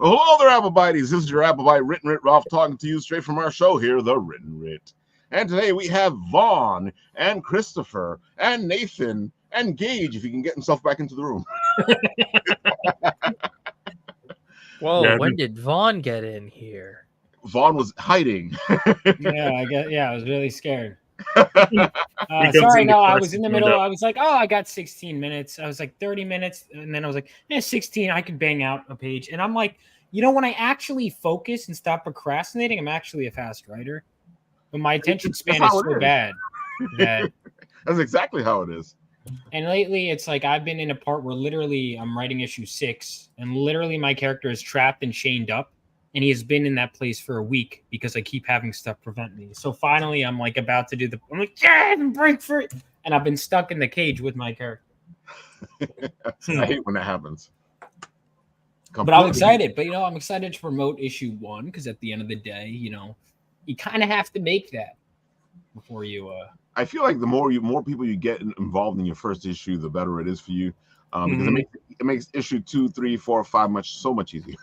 Well, hello there, Applebites. This is your Applebite Written Writ Ralph talking to you straight from our show here, The Written Writ. And today we have Vaughn and Christopher and Nathan and Gage, if he can get himself back into the room. Whoa, yeah, when did Vaughn get in here? Vaughn was hiding. I was really scared. Sorry, no, I was in the middle. I was like, I got 16 minutes. I was like 30 minutes. And then I was like, 16, I could bang out a page. And I'm like, when I actually focus and stop procrastinating, I'm actually a fast writer. But my attention span is so bad that that's exactly how it is. And lately, it's like I've been in a part where literally I'm writing issue 6, and literally my character is trapped and chained up, and he has been in that place for a week because I keep having stuff prevent me. So finally, I'm like about to do I'm like, break free, and I've been stuck in the cage with my character. I hate when that happens. But I'm excited. But I'm excited to promote issue 1 because at the end of the day, you kind of have to make that before you. I feel like the more people you get involved in your first issue, the better it is for you, because it makes issue 2, 3, 4, 5 so much easier.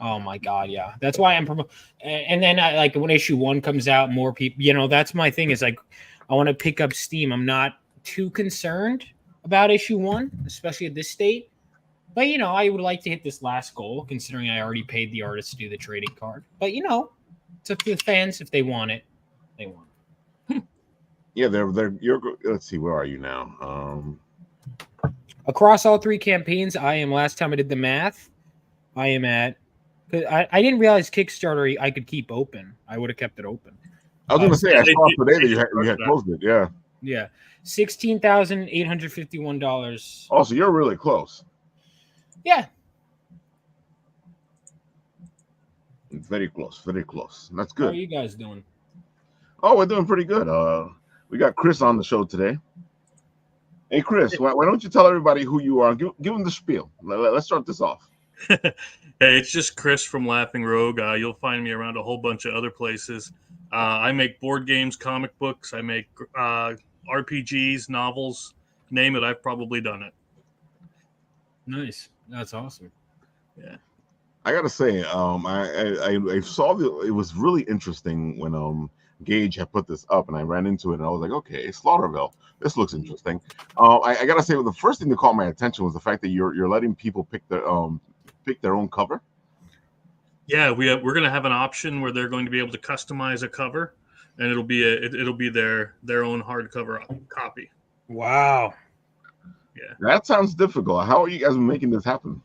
Oh my God, yeah. That's why I'm promoting. And then like when issue 1 comes out, more people. That's my thing. Is like I want to pick up steam. I'm not too concerned about issue 1, especially at this state. But I would like to hit this last goal, considering I already paid the artist to do the trading card. But it's up to the fans if they want it. They want it. Yeah, let's see, where are you now? Across all 3 campaigns, last time I did the math, I am at, I didn't realize Kickstarter I could keep open. I would have kept it open. I was going to say, I saw today that you had closed it, yeah. Yeah, $16,851. Oh, so you're really close. Yeah. Very close, very close. That's good. How are you guys doing? Oh, we're doing pretty good. We got Chris on the show today. Hey, Chris, why don't you tell everybody who you are? Give them the spiel. Let's start this off. Hey, it's just Chris from Laughing Rogue. You'll find me around a whole bunch of other places. I make board games, comic books. I make RPGs, novels. Name it, I've probably done it. Nice. That's awesome. Yeah. I gotta say, I saw it was really interesting when Gage had put this up, and I ran into it, and I was like, okay, Slaughterville, this looks interesting. I gotta say, the first thing that caught my attention was the fact that you're letting people pick their own cover. Yeah, we're gonna have an option where they're going to be able to customize a cover, and it'll be their own hardcover copy. Wow. Yeah, that sounds difficult. How are you guys making this happen?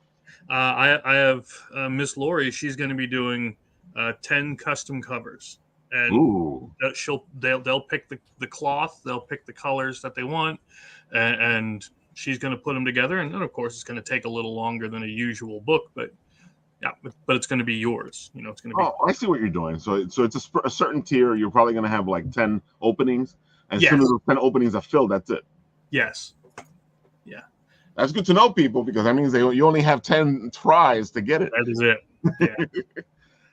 I have Miss Lori. She's going to be doing 10 custom covers, and they'll pick the cloth, they'll pick the colors that they want, and she's going to put them together. And then, of course, it's going to take a little longer than a usual book, but it's going to be yours. It's going to be. Oh, I see what you're doing. So it's a certain tier. You're probably going to have like 10 openings, and as soon as those 10 openings are filled, that's it. Yes. Yeah. That's good to know, people, because that means you only have 10 tries to get it. That is it. Yeah.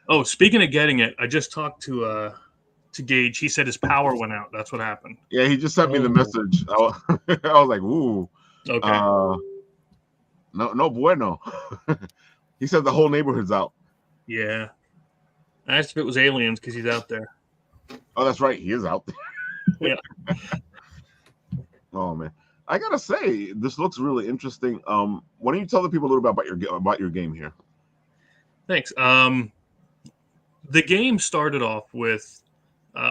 Oh, speaking of getting it, I just talked to to Gage. He said his power went out. That's what happened. Yeah, he just sent me the message. I was like, "Ooh, okay, no bueno." He said the whole neighborhood's out. Yeah, I asked if it was aliens because he's out there. Oh, that's right, he is out there. Yeah. Oh man, I gotta say, this looks really interesting. Why don't you tell the people a little bit about your game here? Thanks. The game started off with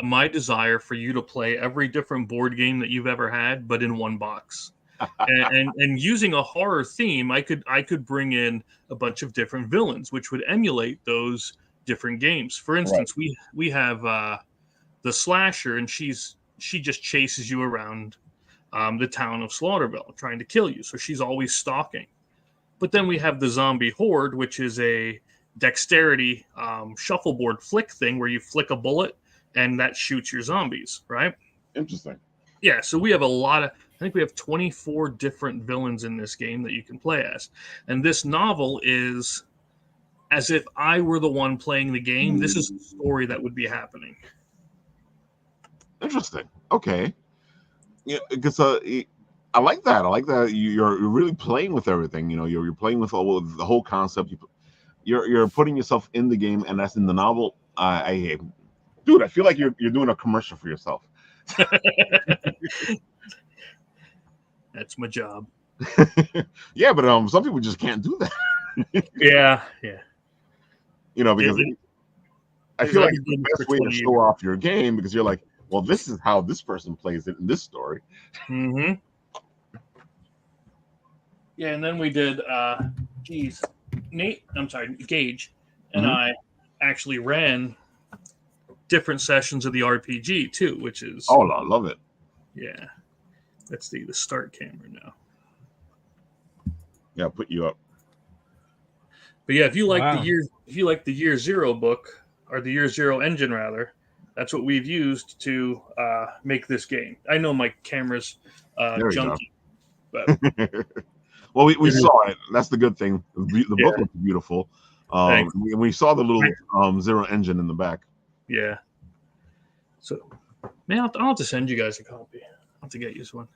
my desire for you to play every different board game that you've ever had, but in one box. and using a horror theme, I could bring in a bunch of different villains, which would emulate those different games. For instance, we have the slasher, and she just chases you around the town of Slaughterville, trying to kill you. So she's always stalking. But then we have the zombie horde, which is a dexterity shuffleboard flick thing where you flick a bullet and that shoots your zombies, right? Interesting. Yeah, so we have I think we have 24 different villains in this game that you can play as. And this novel is as if I were the one playing the game. This is the story that would be happening. Interesting. Okay. Yeah, because I like that. I like that you're really playing with everything. You know, you're playing with the whole concept. You're putting yourself in the game, and that's in the novel. Dude, I feel like you're doing a commercial for yourself. That's my job. Yeah, but some people just can't do that. Yeah. You know, because I feel like it's the best way to show off your game, because you're like, well, this is how this person plays it in this story. Mm-hmm. Yeah, and then we did Gage and I actually ran different sessions of the RPG too, which is I love it. Yeah. Let's see the start camera now. Yeah, I'll put you up. But yeah, if you like the year zero book, or the year zero engine rather, that's what we've used to make this game. I know my camera's junky, but well, we saw it. That's the good thing. The book looks beautiful. We saw the little zero engine in the back. Yeah. So, man, I'll have to send you guys a copy. I'll have to get you one.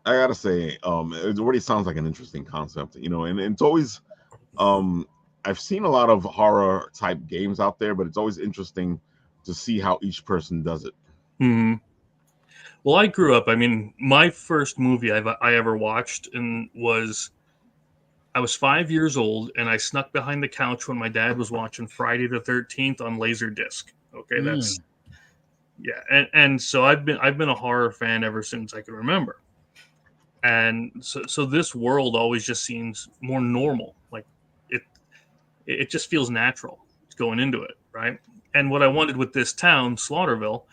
I gotta say, it already sounds like an interesting concept, you know, and it's always, I've seen a lot of horror type games out there, but it's always interesting to see how each person does it. Mm-hmm. Well, I grew up. I mean, my first movie I ever watched I was 5 years old, and I snuck behind the couch when my dad was watching Friday the 13th on Laserdisc. Okay, and so I've been a horror fan ever since I can remember. And so this world always just seems more normal. Like it just feels natural going into it, right? And what I wanted with this town, Slaughterville,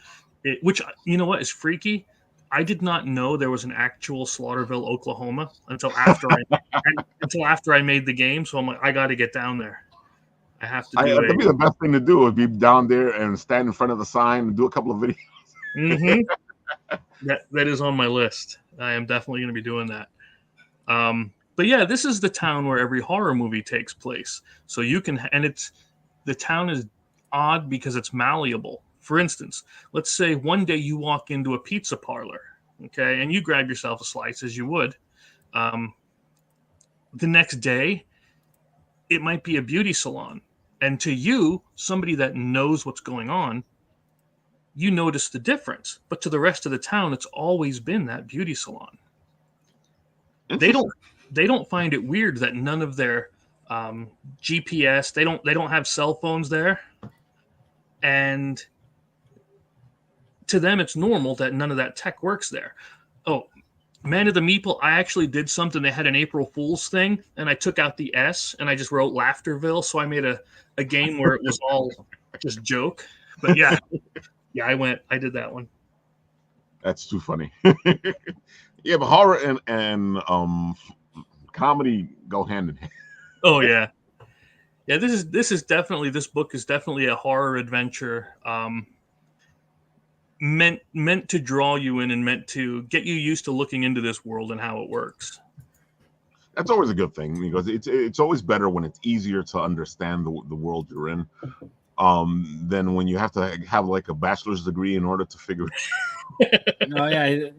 which, you know what is freaky? I did not know there was an actual Slaughterville, Oklahoma until after I made the game. So I'm like, I got to get down there. I have to do it. That'd be the best thing to do, would be down there and stand in front of the sign and do a couple of videos. Mm-hmm. That is on my list. I am definitely going to be doing that. But yeah, this is the town where every horror movie takes place. So you can, and the town is odd because it's malleable. For instance, let's say one day you walk into a pizza parlor, okay, and you grab yourself a slice as you would. The next day, it might be a beauty salon. And to you, somebody that knows what's going on, you notice the difference. But to the rest of the town, it's always been that beauty salon. They don't find it weird that none of their GPS, they don't have cell phones there. And to them, it's normal that none of that tech works there. Oh, Man of the Meeple, I actually did something. They had an April Fool's thing, and I took out the S, and I just wrote Laughterville. So I made a game where it was all just joke. But yeah, I did that one. That's too funny. Yeah, but horror and comedy go hand in hand. Oh yeah. Yeah, this book is definitely a horror adventure. Meant to draw you in and meant to get you used to looking into this world and how it works. That's always a good thing, because it's always better when it's easier to understand the world you're in. than when you have to have like a bachelor's degree in order to figure it.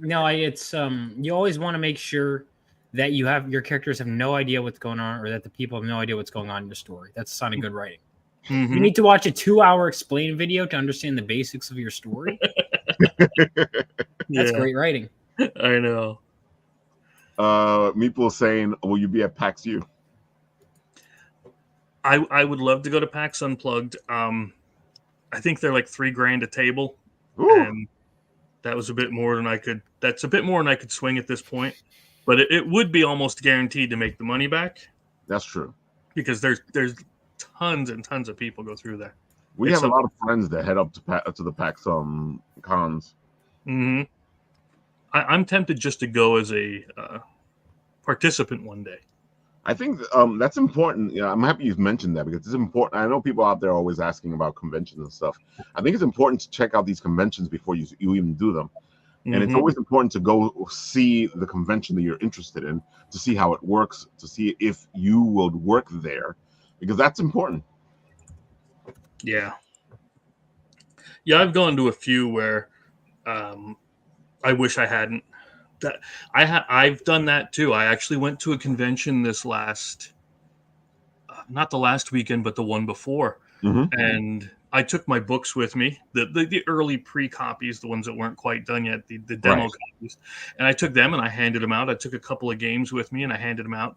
It's you always want to make sure that your characters have no idea what's going on, or that the people have no idea what's going on in the story. That's a sign of good writing. Mm-hmm. You need to watch a 2-hour explain video to understand the basics of your story. That's great writing. I know. Meeple saying, will you be at PAX U? I would love to go to PAX Unplugged. I think they're like $3,000 a table. Ooh. And that was a bit more than I could. That's a bit more than I could swing at this point. But it would be almost guaranteed to make the money back. That's true. Because there's tons and tons of people go through there. We have a lot of friends that head up to the PAX cons. Mm-hmm. I'm tempted just to go as a participant one day. I think that's important. Yeah, I'm happy you've mentioned that because it's important. I know people out there are always asking about conventions and stuff. I think it's important to check out these conventions before you even do them. Mm-hmm. And it's always important to go see the convention that you're interested in, to see how it works, to see if you will work there, because that's important. Yeah. Yeah, I've gone to a few where I wish I hadn't. I've done that too. I actually went to a convention this last, not the last weekend, but the one before. Mm-hmm. And I took my books with me, the early pre-copies, the ones that weren't quite done yet, the demo copies. And I took them and I handed them out. I took a couple of games with me and I handed them out,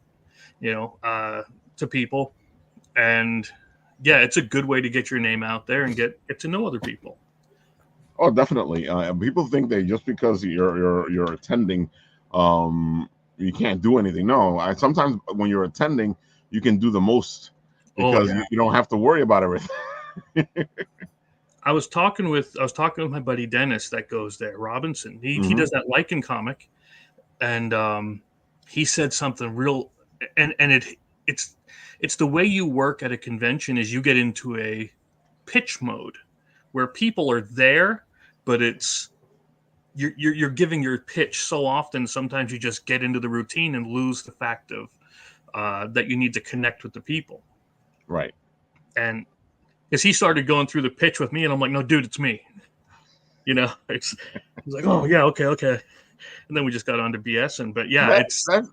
to people. And yeah, it's a good way to get your name out there and get to know other people. Oh, definitely. People think that just because you're attending, you can't do anything. No, sometimes when you're attending, you can do the most because you don't have to worry about everything. I was talking with my buddy Dennis that goes there, Robinson. He does that Lycan comic, and he said something real, and it's the way you work at a convention is you get into a pitch mode where people are there, but it's you're giving your pitch so often. Sometimes you just get into the routine and lose the fact of that you need to connect with the people. Right. And because he started going through the pitch with me, and I'm like, no, dude, it's me. He's like, oh yeah, okay. And then we just got on to BSing. But yeah,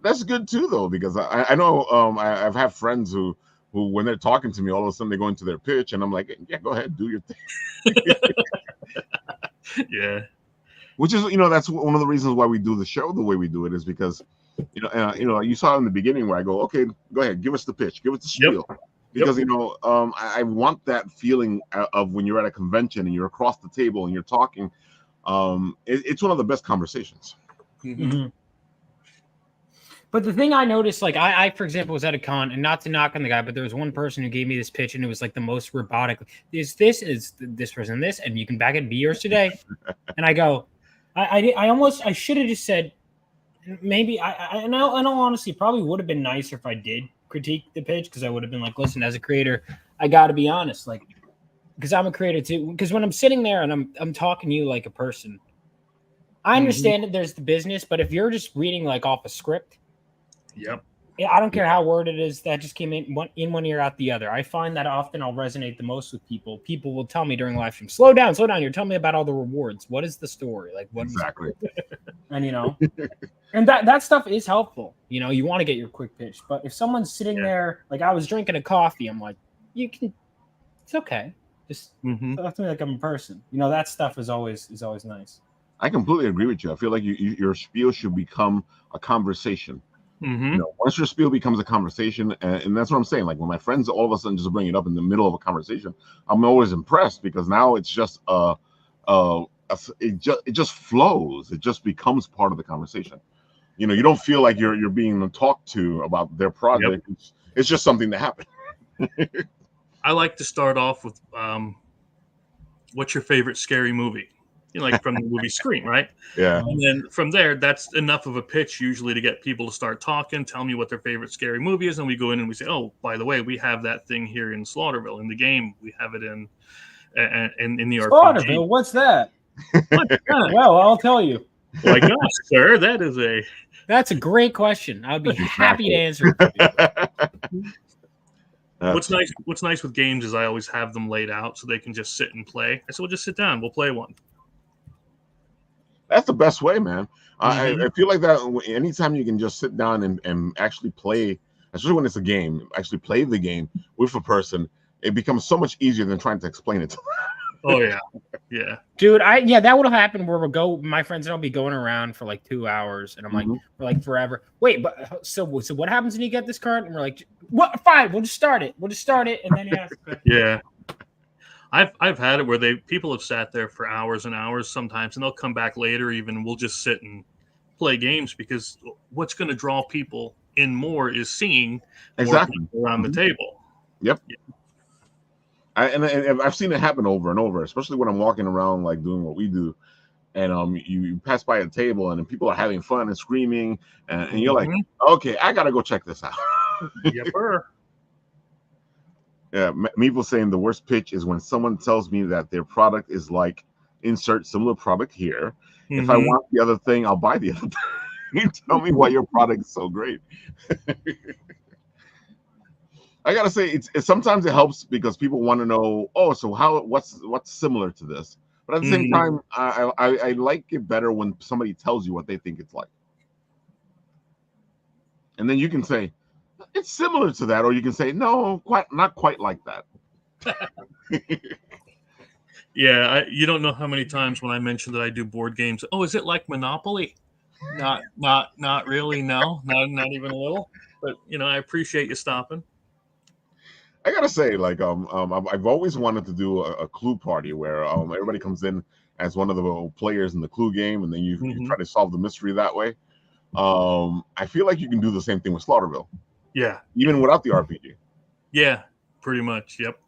that's good too, though, because I know I've had friends who when they're talking to me, all of a sudden they go into their pitch, and I'm like, yeah, go ahead, do your thing. Yeah. Which is, that's one of the reasons why we do the show the way we do it, is because, you saw in the beginning where I go, okay, go ahead, give us the pitch, give us the spiel. Yep. Because, I want that feeling of when you're at a convention and you're across the table and you're talking. It's one of the best conversations. Mm-hmm. But the thing I noticed, like I, for example, was at a con, and not to knock on the guy, but there was one person who gave me this pitch, and it was like the most robotic. Is this person this, and you can back it, be yours today. And I go, I should have just said, maybe in all honesty, probably would have been nicer if I did critique the pitch, because I would have been like, listen, as a creator, I got to be honest, like, because I'm a creator too. Because when I'm sitting there and I'm talking to you like a person, I understand that there's the business, but if you're just reading like off a script. Yep. I don't care how worded it is, that just came in one ear out the other. I find that often I'll resonate the most with people. People will tell me during live stream, slow down. You're telling me about all the rewards. What is the story? Like, what exactly? And and that stuff is helpful. You want to get your quick pitch, but if someone's sitting there, like I was drinking a coffee, I'm like, it's okay. Just talk to me like I'm a person. That stuff is always nice. I completely agree with you. I feel like your spiel should become a conversation. Once your spiel becomes a conversation, and that's what I'm saying. Like when my friends all of a sudden just bring it up in the middle of a conversation, I'm always impressed, because now it's just it just flows. It just becomes part of the conversation. You don't feel like you're being talked to about their project. Yep. It's just something that happened. I like to start off with, what's your favorite scary movie? Like from the movie Scream, right? Yeah. And then from there, that's enough of a pitch usually to get people to start talking, tell me what their favorite scary movie is, and we go in and we say, oh, by the way, we have that thing here in Slaughterville. In the game, we have it in the RPG. Slaughterville, what's that? Well, I'll tell you. My gosh, sir, that's a great question. I would be happy to answer it. What's nice with games is I always have them laid out so they can just sit and play. I said, well, just sit down. We'll play one. That's the best way, man. I feel like that anytime you can just sit down and actually play, especially when it's a game, actually play the game with a person, it becomes so much easier than trying to explain it to them. Oh yeah, yeah, dude. That would have happened where my friends and I'll be going around for like 2 hours, and I'm like, we're like forever. Wait, but so what happens when you get this card? And we're like, what? Fine, we'll just start it. And then yeah. I've had it where people have sat there for hours and hours sometimes, and they'll come back later. Even we'll just sit and play games because what's going to draw people in more is seeing more people around the table. Yep. Yeah. And I've seen it happen over and over, especially when I'm walking around like doing what we do, and you pass by a table and people are having fun and screaming, and you're like, okay, I gotta go check this out. Yepper. Yeah, Meeple saying the worst pitch is when someone tells me that their product is like insert similar product here. If I want the other thing, I'll buy the other thing. You tell me why your product is so great. I gotta say, sometimes it helps because people want to know, so what's similar to this? But at the same time, I like it better when somebody tells you what they think it's like, and then you can say it's similar to that, or you can say no, not quite like that. Yeah, you don't know how many times when I mention that I do board games. Oh, is it like Monopoly? Not really. No, not even a little. But I appreciate you stopping. I gotta say, like, I've always wanted to do a clue party where everybody comes in as one of the players in the clue game, and then you try to solve the mystery that way. I feel like you can do the same thing with Slaughterville. Yeah, even without the RPG. Yeah, pretty much. Yep.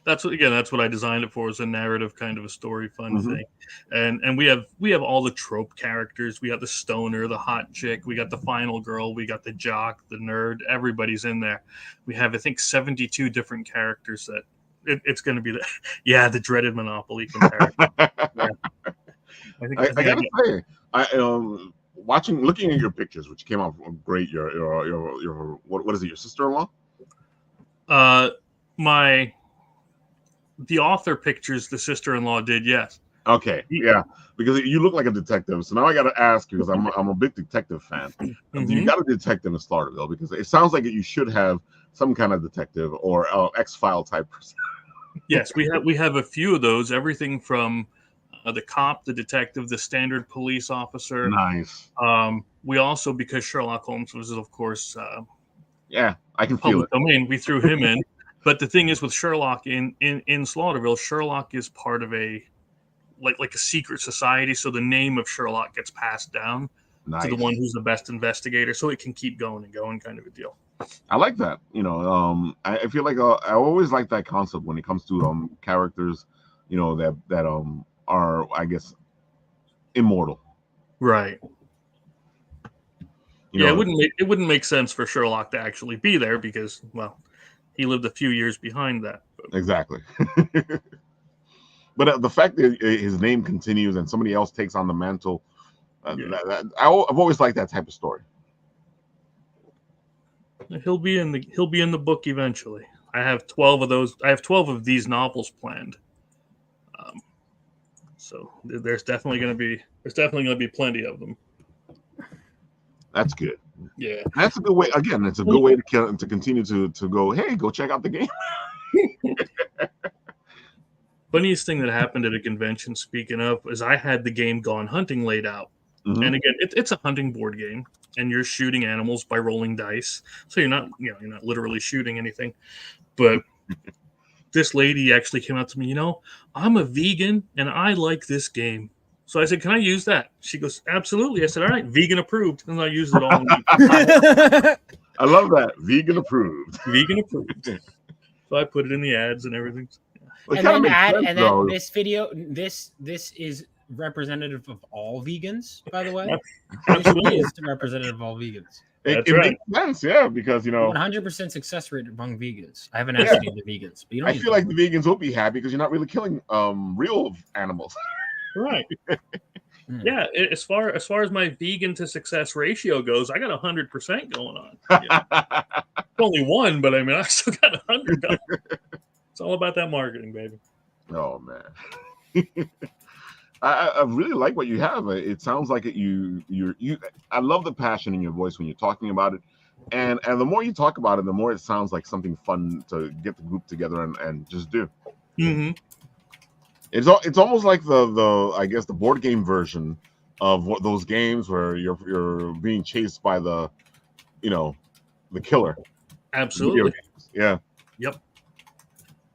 That's what I designed it for, is a narrative kind of a story fun thing. And we have all the trope characters. We got the stoner, the hot chick, we got the final girl, we got the jock, the nerd, everybody's in there. We have, I think, 72 different characters that it's going to be the dreaded Monopoly comparison. Yeah. I gotta say, looking at your pictures, which came out great. Your what is it? Your sister-in-law? The author pictures the sister-in-law did, yes. Okay, yeah, because you look like a detective. So now I got to ask you, because I'm a big detective fan. You got a detective in Slaughterville, because it sounds like you should have some kind of detective or X-File type person. Yes, we have a few of those. Everything from the cop, the detective, the standard police officer. Nice. We also, because Sherlock Holmes was, of course, I can feel it. Domain, we threw him in. But the thing is, with Sherlock in Slaughterville, Sherlock is part of a secret society. So the name of Sherlock gets passed down to the one who's the best investigator, so it can keep going and going, kind of a deal. I like that. I feel like I always like that concept when it comes to characters, that are, I guess, immortal. Right. It wouldn't make sense for Sherlock to actually be there because, well, he lived a few years behind that. Exactly. But the fact that his name continues and somebody else takes on the mantle, I've always liked that type of story. He'll be in the book eventually. I have 12 of those. I have 12 of these novels planned. So there's definitely going to be plenty of them. That's good. Yeah, that's a good way. Again, it's a good way to continue to go. Hey, go check out the game. Funniest thing that happened at a convention, speaking of, is I had the game Gone Hunting laid out, and again, it's a hunting board game, and you're shooting animals by rolling dice. So you're not literally shooting anything, but this lady actually came out to me. I'm a vegan and I like this game. So I said, can I use that? She goes, absolutely. I said, all right, vegan approved. And I used it all. I love that. Vegan approved. Vegan approved. So I put it in the ads and everything. And then this video, this is representative of all vegans, by the way. This is representative of all vegans. It makes sense, yeah, because 100% success rate among vegans. I haven't asked any of the vegans, but I feel like the vegans will be happy because you're not really killing real animals. Right. Yeah. As far as my vegan to success ratio goes, I got 100% going on. Yeah. only one, but I mean, I still got 100 going. It's all about that marketing, baby. Oh man. I really like what you have. It sounds like you. I love the passion in your voice when you're talking about it, and the more you talk about it, the more it sounds like something fun to get the group together and just do. Mm-hmm. It's almost like the I guess the board game version of those games where you're being chased by the killer. Absolutely. Yeah. Yep.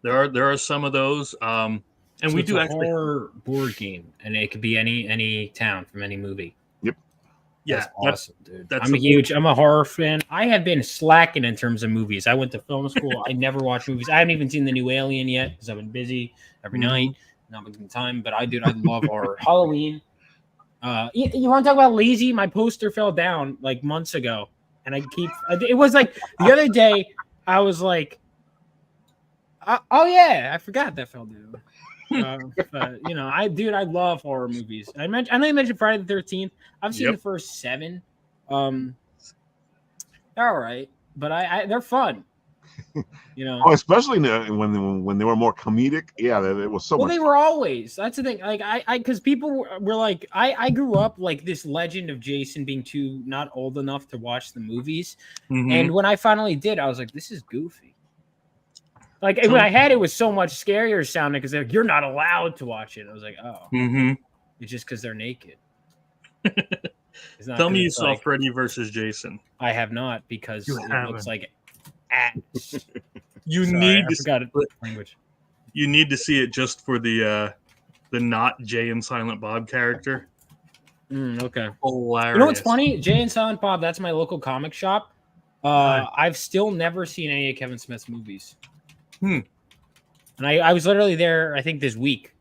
There are some of those. And so we it's do a actually horror board game, and it could be any town from any movie. Yep. That's awesome, dude. That's I'm a horror fan. I have been slacking in terms of movies. I went to film school. I never watched movies. I haven't even seen the new Alien yet because I've been busy every night, not making time. But I love horror. Halloween. You want to talk about lazy? My poster fell down like months ago, and it was like the other day. I was like, oh yeah, I forgot that fell down. But I love horror movies. I know you mentioned Friday the 13th. I've seen the first 7. They're all right, but they're fun. Oh, especially when they were more comedic. Yeah, it was so much. Well, they were always. That's the thing. Like because people were like, I grew up like this legend of Jason being too not old enough to watch the movies, and when I finally did, I was like, this is goofy. Like when I had it was so much scarier sounding because you're not allowed to watch it. I was like, oh, it's just because they're naked. Tell me you saw Freddy versus Jason. I have not because it looks like ass. You need to see it just for the not Jay and Silent Bob character. Okay. Hilarious. You know what's funny? Jay and Silent Bob. That's my local comic shop. I've still never seen any of Kevin Smith's movies. And I was literally there, I think, this week.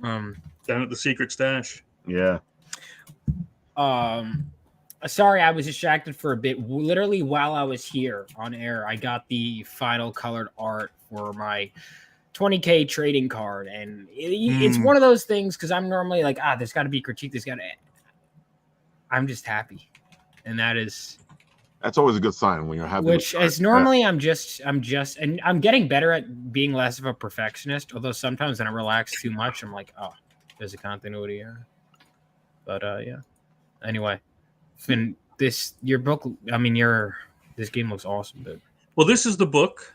Down at the Secret Stash. Yeah. Sorry, I was distracted for a bit. Literally, while I was here on air, I got the final colored art for my 20K trading card, and it's one of those things because I'm normally like, there's got to be critique. I'm just happy, and that's always a good sign when you're happy. Which is normally I'm just, and I'm getting better at being less of a perfectionist. Although sometimes when I relax too much, I'm like, there's a continuity here. But yeah. Anyway, Finn, this game looks awesome, dude. Well, this is the book.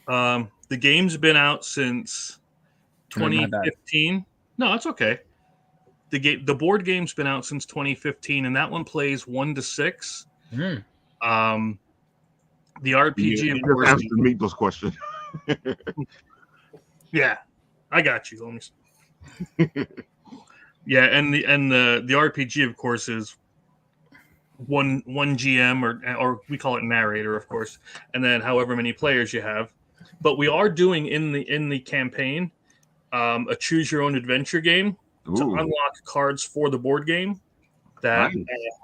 The game's been out since 2015. No, it's okay. The board game's been out since 2015, and that one plays 1 to 6. The RPG, of course. Answer Meatloaf's question. Yeah, I got you. Yeah, and the RPG, of course, is one GM or we call it narrator, of course, and then however many players you have. But we are doing in the campaign a choose your own adventure game to unlock cards for the board game that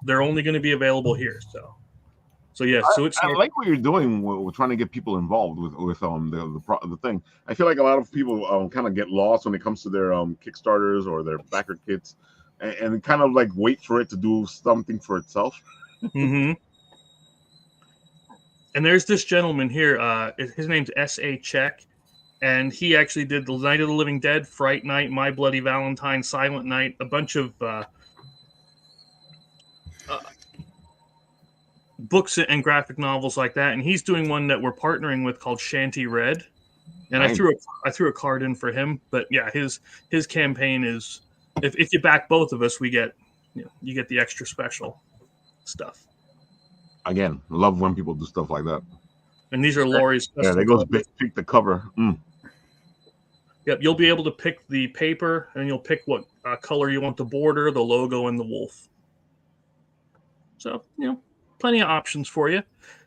they're only going to be available here. So yeah, I like what you're doing. We're trying to get people involved with the thing. I feel like a lot of people kind of get lost when it comes to their Kickstarters or their Backerkits, and kind of like wait for it to do something for itself. And there's this gentleman here. His name's S.A. Check, and he actually did the Night of the Living Dead, Fright Night, My Bloody Valentine, Silent Night, a bunch of books and graphic novels like that, and he's doing one that we're partnering with called Shanty Red, and I threw a card in for him. But yeah, his campaign is if you back both of us, we get you get the extra special stuff. Again, love when people do stuff like that. And these are Laurie's. Yeah, there goes pick the cover. Yep, you'll be able to pick the paper, and you'll pick what color you want the border, the logo, and the wolf. So plenty of options for you,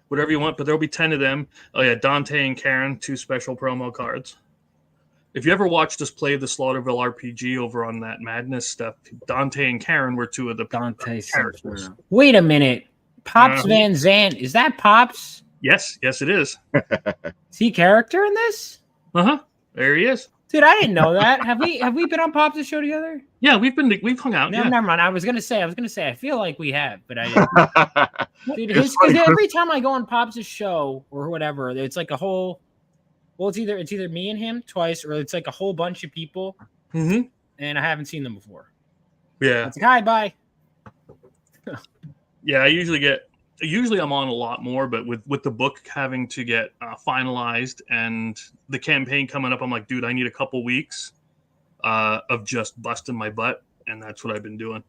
whatever you want, but there'll be 10 of them. Oh yeah, Dante and Karen, 2 special promo cards. If you ever watched us play the Slaughterville RPG over on that Madness stuff, Dante and Karen were 2 of the characters. Wait a minute. Pops Van Zandt, is that Pops? Yes, it is. Is he character in this? There he is. Dude, I didn't know that. Have we been on Pops' show together? Yeah, we've hung out. No, yeah. never mind. I was gonna say. I feel like we have, but I didn't. Dude, because every time I go on Pops' show or whatever, it's like a whole. Well, it's either me and him twice, or it's like a whole bunch of people, Mm-hmm. and I haven't seen them before. Yeah. It's like, hi, bye. Yeah, usually I'm on a lot more, but with the book having to get finalized and the campaign coming up, I'm like, dude, I need a couple weeks of just busting my butt, and that's what I've been doing.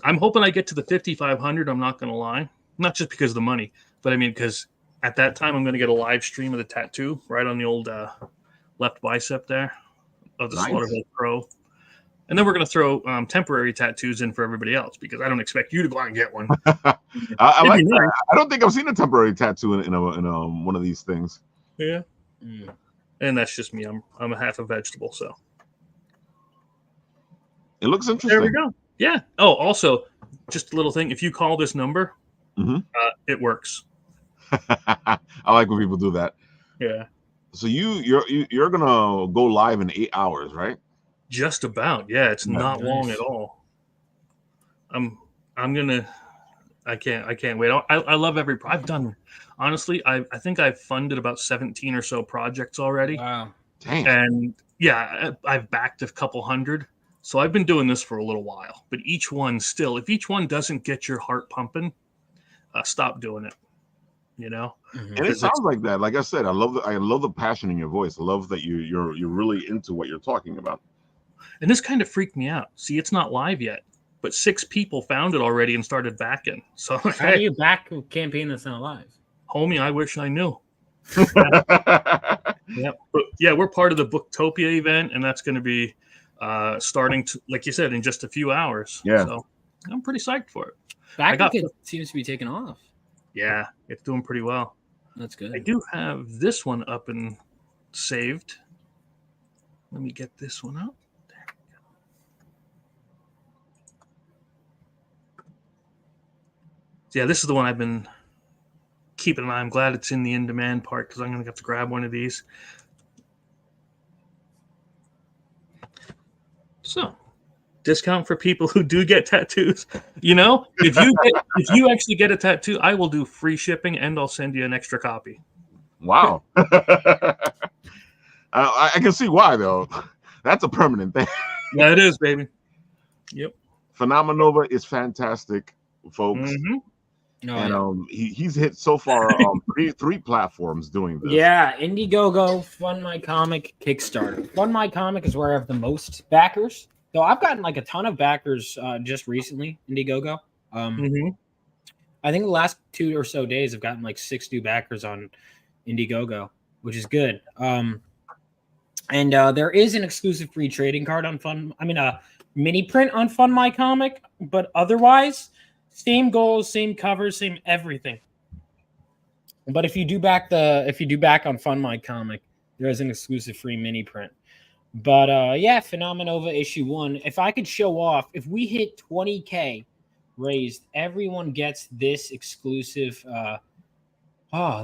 I'm hoping I get to the 5,500. I'm not gonna lie, not just because of the money, but I mean because at that time I'm gonna get a live stream of the tattoo right on the old left bicep there of the Slaughterville Pro. And then we're going to throw temporary tattoos in for everybody else because I don't expect you to go out and get one. I like that. I don't think I've seen a temporary tattoo in one of these things. Yeah. And that's just me. I'm a half a vegetable, so. It looks interesting. There we go. Yeah. Oh, also, just a little thing. If you call this number, it works. I like when people do that. Yeah. So you're gonna go live in 8 hours, right? Just about, yeah. It's not long at all. I can't wait. I love I've done, honestly, I think I've funded about 17 or so projects already. Wow. Damn. And yeah, I've backed a couple hundred. So I've been doing this for a little while, but each one still, if each one doesn't get your heart pumping, stop doing it. You know, and it sounds like that. Like I said, I love the passion in your voice. I love that you're really into what you're talking about. And this kind of freaked me out. See, it's not live yet, but 6 people found it already and started backing. So how do you back a campaign that's not live? Homie, I wish I knew. Yeah, but yeah, we're part of the Booktopia event, and that's going to be starting to, like you said, in just a few hours. Yeah, so I'm pretty psyched for it. Backerkit seems to be taking off. Yeah, it's doing pretty well. That's good. I do have this one up and saved. Let me get this one up. There we go. Yeah, this is the one I've been keeping an eye. I'm glad it's in the in-demand part because I'm going to have to grab one of these. So, discount for people who do get tattoos. You know, if you actually get a tattoo, I will do free shipping and I'll send you an extra copy. Wow. I can see why though. That's a permanent thing. Yeah, it is, baby. Yep. Phenomenova is fantastic, folks. And he's hit so far three platforms doing this. Yeah, Indiegogo, Fund My Comic, Kickstarter. Fund My Comic is where I have the most backers. Though I've gotten like a ton of backers just recently, Indiegogo. I think the last 2 or so days I've gotten like 6 new backers on Indiegogo, which is good. And there is an exclusive free trading card on mini print on Fund My Comic, but otherwise, same goals, same covers, same everything. But if you do back on Fund My Comic, there is an exclusive free mini print. But yeah, Phenomenova issue 1. If I could show off, if we hit 20K raised, everyone gets this exclusive.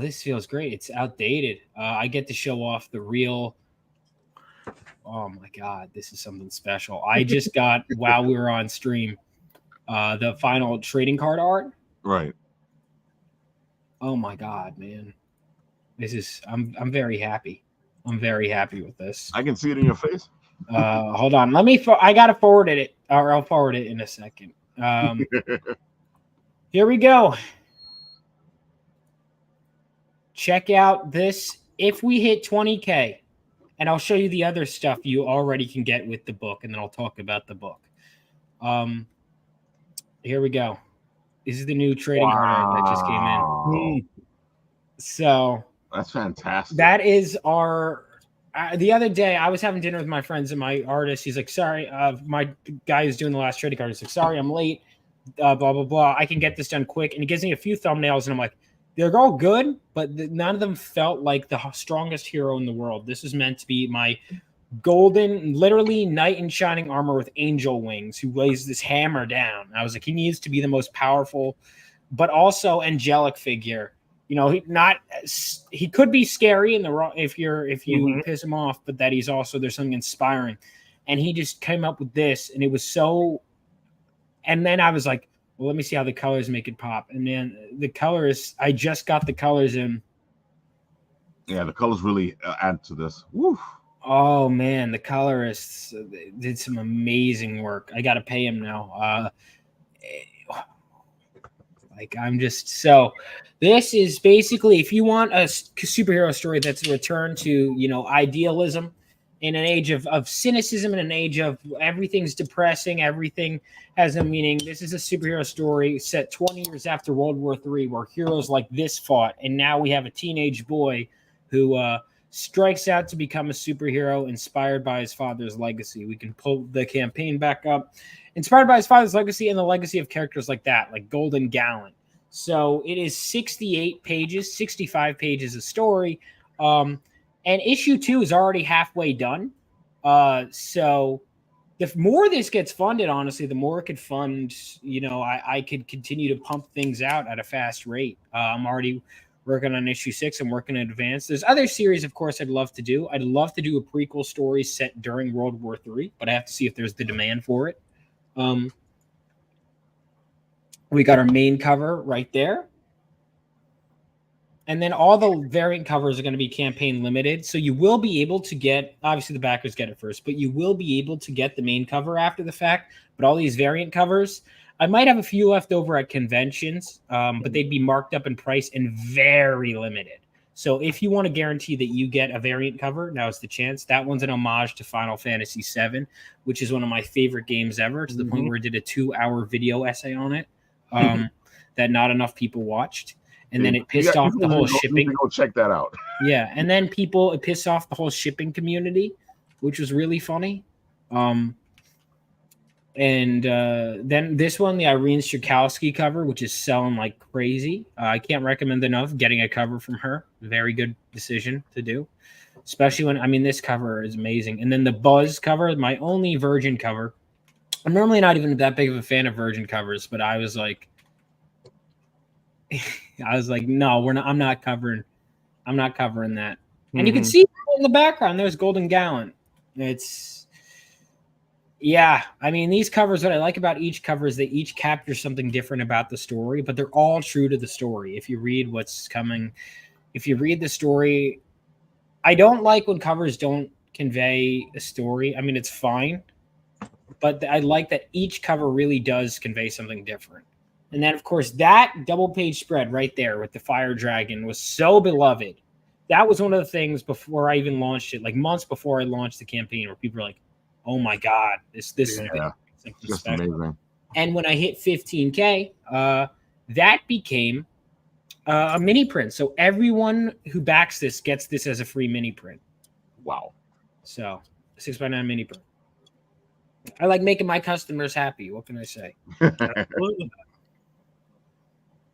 This feels great. It's outdated. I get to show off the real. Oh my God, this is something special. I just got while we were on stream, the final trading card art. Right. Oh my God, man. I'm very happy. I'm very happy with this. I can see it in your face. Hold on. I gotta forward it, or I'll forward it in a second. Here we go. Check out this. If we hit 20K, and I'll show you the other stuff you already can get with the book, and then I'll talk about the book. Here we go. This is the new trading card that just came in. So that's fantastic. That is our. The other day, I was having dinner with my friends and my artist. He's like, "Sorry, my guy who's doing the last trading card. He's like, sorry, I'm late. Blah blah blah. I can get this done quick." And he gives me a few thumbnails, and I'm like, "They're all good, but none of them felt like the strongest hero in the world. This is meant to be my golden, literally knight in shining armor with angel wings who lays this hammer down." I was like, he needs to be the most powerful, but also angelic figure he could be scary in the wrong if you piss him off, but that he's also there's something inspiring. And he just came up with this, and it was so. And then I was like, well, let me see how the colors make it pop. And then the colors, I just got the colors in. Yeah, the colors really add to this. Woo. Oh man, the colorists did some amazing work. I got to pay him now. This is basically, if you want a superhero story that's a return to, idealism in an age of cynicism, in an age of everything's depressing, everything has no meaning. This is a superhero story set 20 years after World War III, where heroes like this fought. And now we have a teenage boy who strikes out to become a superhero inspired by his father's legacy. We can pull the campaign back up. Inspired by his father's legacy and the legacy of characters like that, like Golden Gallant. So it is 68 pages, 65 pages of story. And issue 2 is already halfway done. So the more this gets funded, honestly, the more it could fund, I could continue to pump things out at a fast rate. I'm already working on issue 6. I'm working in advance. There's other series, of course, I'd love to do. I'd love to do a prequel story set during World War III, but I have to see if there's the demand for it. We got our main cover right there. And then all the variant covers are going to be campaign limited. So you will be able to get, obviously the backers get it first, but you will be able to get the main cover after the fact. But all these variant covers, I might have a few left over at conventions, but they'd be marked up in price and very limited. So if you want to guarantee that you get a variant cover, now's the chance. That one's an homage to Final Fantasy VII, which is one of my favorite games ever, to the point where I did a 2-hour video essay on it that not enough people watched. And then it pissed off the whole shipping. Go check that out. Yeah, and then it pissed off the whole shipping community, which was really funny. And then this one, the Irene Strakowski cover, which is selling like crazy. I can't recommend enough getting a cover from her. Very good decision to do, especially when, this cover is amazing. And then the Buzz cover, my only Virgin cover. I'm normally not even that big of a fan of Virgin covers, but I was like, no, I'm not covering that. And you can see in the background, there's Golden Gallant. These covers, what I like about each cover is they each capture something different about the story, but they're all true to the story. If you read what's coming, if you read the story, I don't like when covers don't convey a story. It's fine, but I like that each cover really does convey something different. And then, of course, that double-page spread right there with the Fire Dragon was so beloved. That was one of the things before I even launched it, like months before I launched the campaign, where people were like, oh my God, this is something just special. Amazing. And when I hit 15K, that became a mini print. So everyone who backs this gets this as a free mini print. Wow. So 6x9 mini print. I like making my customers happy. What can I say?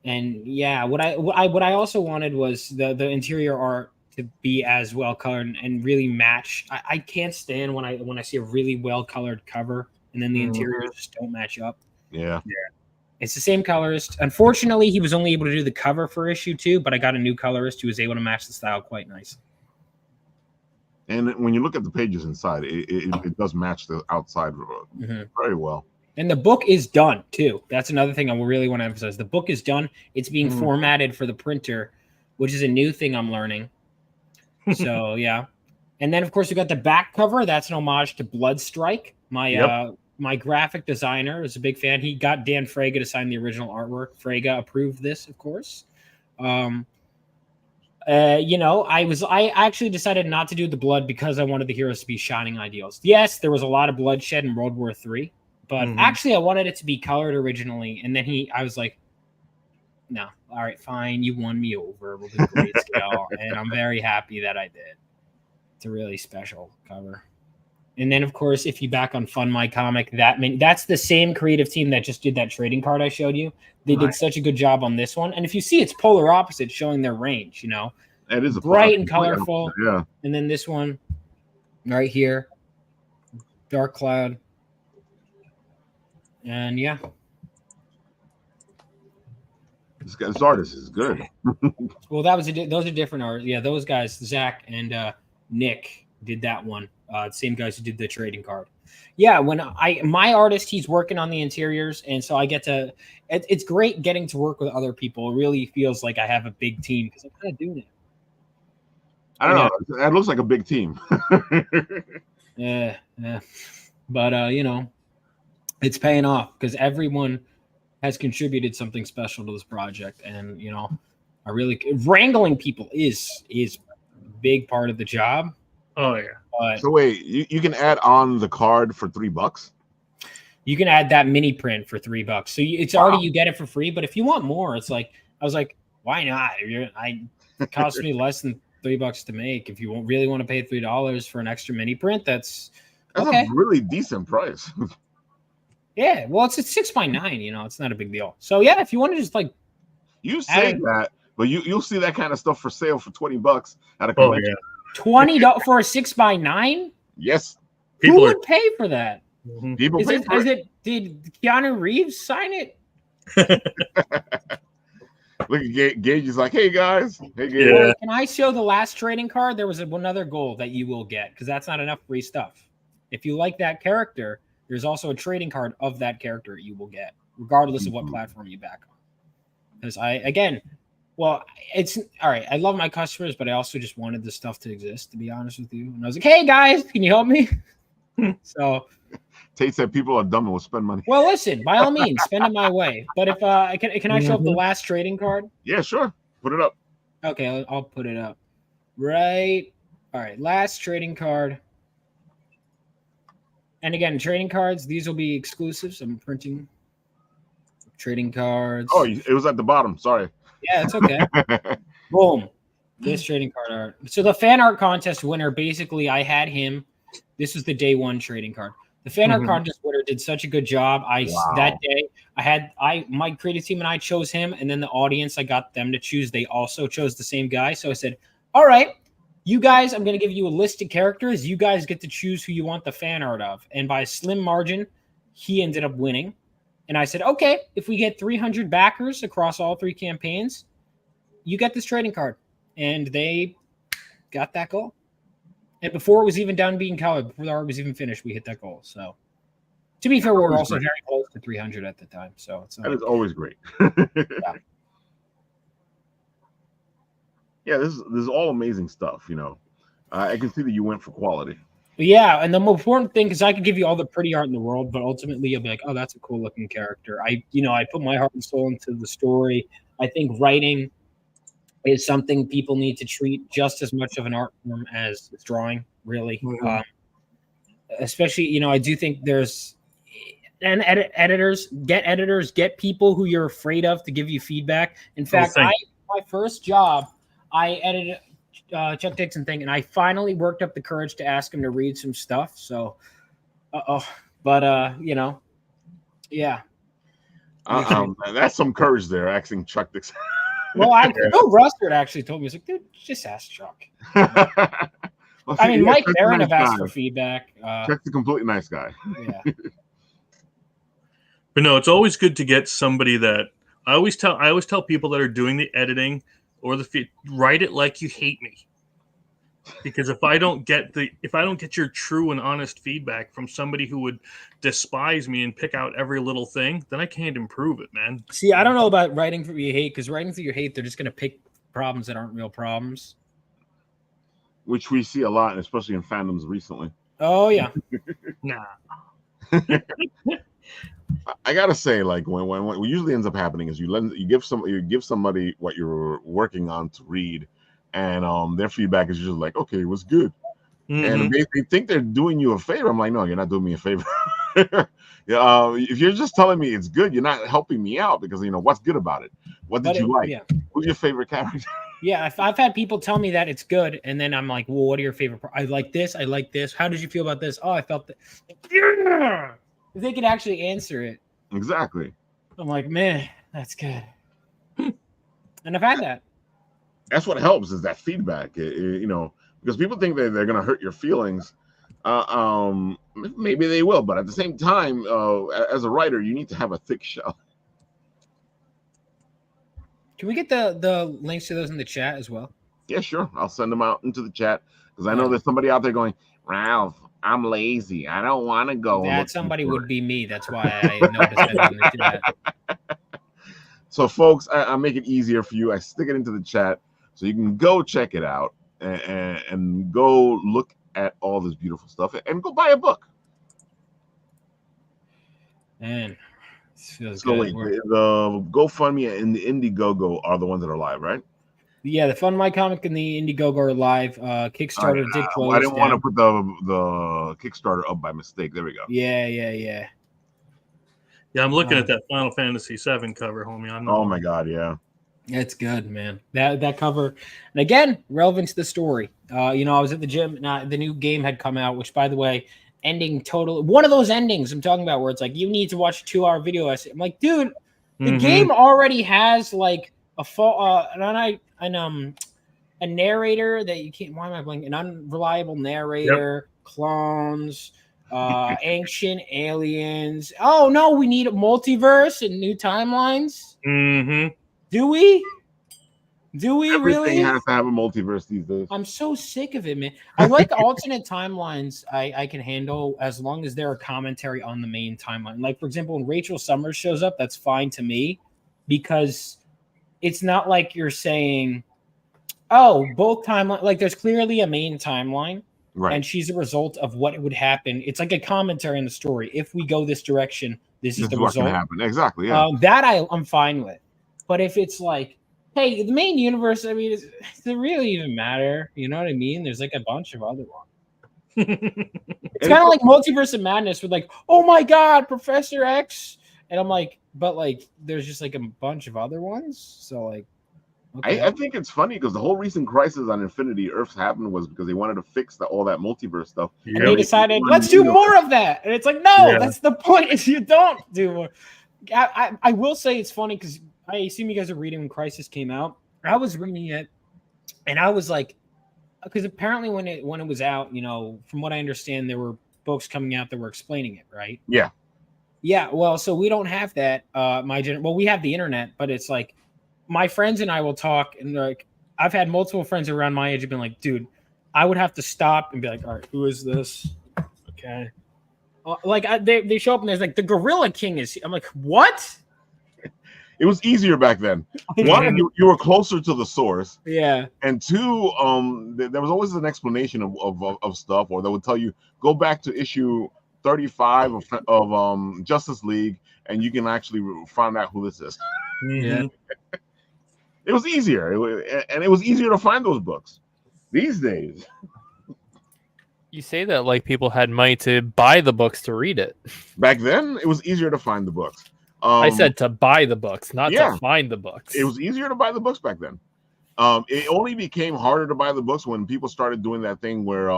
And yeah, what I also wanted was the interior art to be as well colored and really match. I can't stand when I see a really well colored cover and then the interiors just don't match up. Yeah. It's the same colorist. Unfortunately, he was only able to do the cover for issue 2, but I got a new colorist who was able to match the style quite nice. And when you look at the pages inside, it does match the outside very well. And the book is done, too. That's another thing I really want to emphasize. The book is done. It's being formatted for the printer, which is a new thing I'm learning. So, yeah. And then, of course, we got the back cover. That's an homage to Bloodstrike. My graphic designer is a big fan. He got Dan Fraga to sign the original artwork. Fraga approved this, of course. I actually decided not to do the blood because I wanted the heroes to be shining ideals. Yes, there was a lot of bloodshed in World War III. But actually, I wanted it to be colored originally. And then I was like, no, all right, fine. You won me over. We'll do grayscale. And I'm very happy that I did. It's a really special cover. And then, of course, if you back on Fund My Comic, that's the same creative team that just did that trading card I showed you. They did such a good job on this one. And if you see, it's polar opposite, showing their range, It is bright and colorful. Yeah. And then this one right here, Dark Cloud. And yeah. This artist is good. Well, those are different artists. Yeah, those guys, Zach and Nick, did that one. Same guys who did the trading card. Yeah, when my artist, he's working on the interiors, and so I get to. It's great getting to work with other people. It really feels like I have a big team because I'm kind of doing it. I don't know. That looks like a big team. Yeah. But you know, it's paying off because everyone has contributed something special to this project, and you know, I really wrangling people is a big part of the job. Oh yeah. But so wait, you can add on the card for $3? You can add that mini print for $3. So it's already, you get it for free. But if you want more, it's like, I was like, why not? It cost me less than $3 to make. If you really want to pay $3 for an extra mini print, that's okay. A really decent price. Yeah, well, it's a 6x9. You know, it's not a big deal. So yeah, if you want to just like, you say that, but you'll see that kind of stuff for sale for $20 at a convention. $20 for a 6x9? Yes. Who would pay for that? People pay for it. Did Keanu Reeves sign it? Look at Gage is like, hey guys. Hey Gage. Yeah. Can I show the last trading card? There was another goal that you will get because that's not enough free stuff. If you like that character, there's also a trading card of that character you will get, regardless of what platform you back on. Because it's all right. I love my customers, but I also just wanted this stuff to exist, to be honest with you. And I was like, hey guys, can you help me? So Tate said people are dumb and will spend money. Well, listen, by all means, spend it my way. But if can I show up the last trading card? Yeah, sure. Put it up. Okay, I'll put it up. Right. All right, last trading card. And again, trading cards, these will be exclusives. I'm printing trading cards. Oh, it was at the bottom. Sorry. Yeah, it's okay. Boom. This trading card art. So the fan art contest winner, basically, I had him. This was the day one trading card. The fan art contest winner did such a good job. That day my creative team and I chose him, and then the audience, I got them to choose. They also chose the same guy. So I said, all right, you guys, I'm going to give you a list of characters. You guys get to choose who you want the fan art of. And by a slim margin, he ended up winning. And I said, okay, if we get 300 backers across all 3 campaigns, you get this trading card. And they got that goal. And before it was even done being colored, before the art was even finished, we hit that goal. So, to be fair, we were also very close to 300 at the time. So that is always great. Yeah, this is all amazing stuff. You know, I can see that you went for quality. Yeah, and the most important thing is I could give you all the pretty art in the world, but ultimately you'll be like, oh, that's a cool looking character. I put my heart and soul into the story. I think writing is something people need to treat just as much of an art form as drawing, really. Especially, I do think there's editors, get people who you're afraid of to give you feedback. In fact, my first job, I edited Chuck Dixon thing, and I finally worked up the courage to ask him to read some stuff. So, yeah. That's some courage there, asking Chuck Dixon. Well, Rustard actually told me, he's like, dude, just ask Chuck. Well, I mean, Mike Barron have asked for feedback. Chuck's a completely nice guy. Yeah. But no, it's always good to get somebody that I always tell people that are doing the editing or write it like you hate me. Because if I don't get your true and honest feedback from somebody who would despise me and pick out every little thing, then I can't improve it, man. See, I don't know about writing for you hate, because writing for your hate, they're just going to pick problems that aren't real problems. Which we see a lot, especially in fandoms recently. Oh, yeah. Nah. I gotta say, like when what usually ends up happening is you give somebody what you're working on to read, and their feedback is usually like, okay, it was good. And they think they're doing you a favor. I'm like, no, you're not doing me a favor. If you're just telling me it's good, you're not helping me out, because what's good about it? What did you like? Yeah. Who's your favorite character? Yeah, I've had people tell me that it's good, and then I'm like, well, what are your favorite? I like this. I like this. How did you feel about this? Oh, I felt that. Yeah. If they could actually answer it. Exactly. I'm like, man, that's good. And I've had that. That's what helps, is that feedback. Because people think that they're going to hurt your feelings. Maybe they will, but at the same time, as a writer, you need to have a thick shell. Can we get the links to those in the chat as well? Yeah, sure. I'll send them out into the chat because I know there's somebody out there going, Ralph, I'm lazy. I don't want to go. That somebody would be me. That's why I noticed it in the chat. So, folks, I make it easier for you. I stick it into the chat so you can go check it out and go look at all this beautiful stuff and go buy a book. Man, this feels so good. Wait, the GoFundMe and the Indiegogo are the ones that are live, right? Yeah, the Fund My Comic and the Indiegogo are live. Kickstarter did close. I didn't want to put the Kickstarter up by mistake. There we go. Yeah. Yeah, I'm looking at that Final Fantasy VII cover, homie. Oh my god, yeah. It's good, man. That cover, and again, relevant to the story. I was at the gym, and the new game had come out, which, by the way, ending total one of those endings I'm talking about, where it's like you need to watch a 2-hour video essay. I'm like, dude, the game already has like a narrator that you can't. Why am I blanking? An unreliable narrator, clones. Ancient aliens. Oh no, we need a multiverse and new timelines. Do we Everything really? has to have a multiverse these days. I'm so sick of it, man. I like alternate timelines. I can handle as long as there are commentary on the main timeline. Like, for example, when Rachel Summers shows up, that's fine to me because it's not like you're saying, oh, both timelines. Like, there's clearly a main timeline. Right. And she's a result of what would happen. It's like a commentary on the story. If we go this direction, this is the result. What's happen. Exactly. Yeah. That I'm fine with. But if it's like, hey, the main universe, I mean, does it really even matter? You know what I mean? There's like a bunch of other ones. It's kind of like Multiverse of Madness with like, oh my God, Professor X. And I'm like, but like, there's just like a bunch of other ones. So like, okay. I think it's funny because the whole reason Crisis on Infinity Earths happened was because they wanted to fix all that multiverse stuff. And they decided, let's do more of that. And it's like, no, that's the point is you don't do more. I will say it's funny because I assume you guys are reading when Crisis came out. I was reading it and I was like, because apparently when it was out, from what I understand, there were books coming out that were explaining it, right? Yeah. Yeah. Well, so we don't have that. We have the internet, but it's like, my friends and I will talk, and like I've had multiple friends around my age have been like, dude, I would have to stop and be like, all right, who is this? Okay. They show up and there's like the Gorilla King is. I'm like, what? It was easier back then. One, you were closer to the source. Yeah. And two, there was always an explanation of stuff, or they would tell you, go back to issue 35 of Justice League, and you can actually find out who this is. Yeah. It was easier, and it was easier to find those books. These days, you say that like people had money to buy the books to read it. Back then, it was easier to find the books. I said to buy the books, not to find the books. It was easier to buy the books back then. It only became harder to buy the books when people started doing that thing where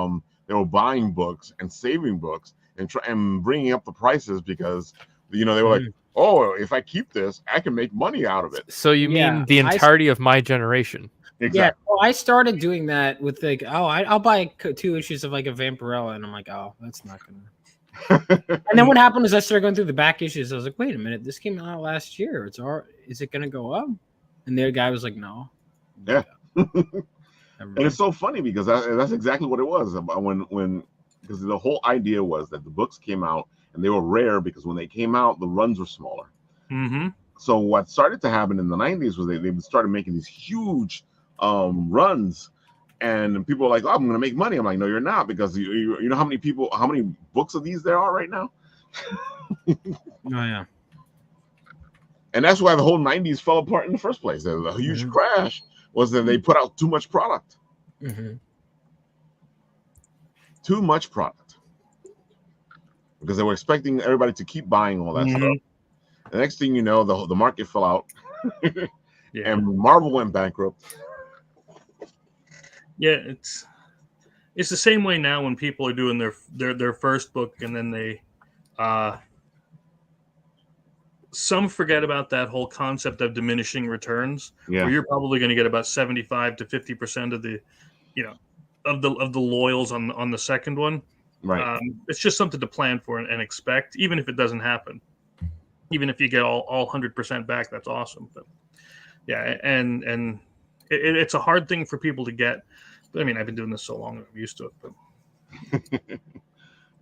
they were buying books and saving books and bringing up the prices because they were like, oh, if I keep this, I can make money out of it. So you mean the entirety of my generation? Exactly. Yeah, well, I started doing that with like, I'll buy 2 issues of like a Vampirella, and I'm like, oh, that's not gonna. And then what happened is I started going through the back issues. I was like, wait a minute, this came out last year. Is it gonna go up? And the guy was like, no. Yeah. And it's so funny because that's exactly what it was because the whole idea was that the books came out. And they were rare because when they came out, the runs were smaller. So what started to happen in the 90s was they started making these huge runs, and people were like, "Oh, I'm going to make money." I'm like, "No, you're not, because you know how many books of these there are right now." Oh yeah. And that's why the whole 90s fell apart in the first place. The huge crash was that they put out too much product. Too much product. Because they were expecting everybody to keep buying all that stuff. The next thing you know, the market fell out, and Marvel went bankrupt. Yeah, it's the same way now when people are doing their first book, and then they some forget about that whole concept of diminishing returns. Yeah. Where you're probably going to get about 75 to 50% of the of the loyals on the second one. Right. It's just something to plan for and expect, even if it doesn't happen. Even if you get all 100% back, that's awesome. But Yeah, and it's a hard thing for people to get. But I mean, I've been doing this so long, I'm used to it. But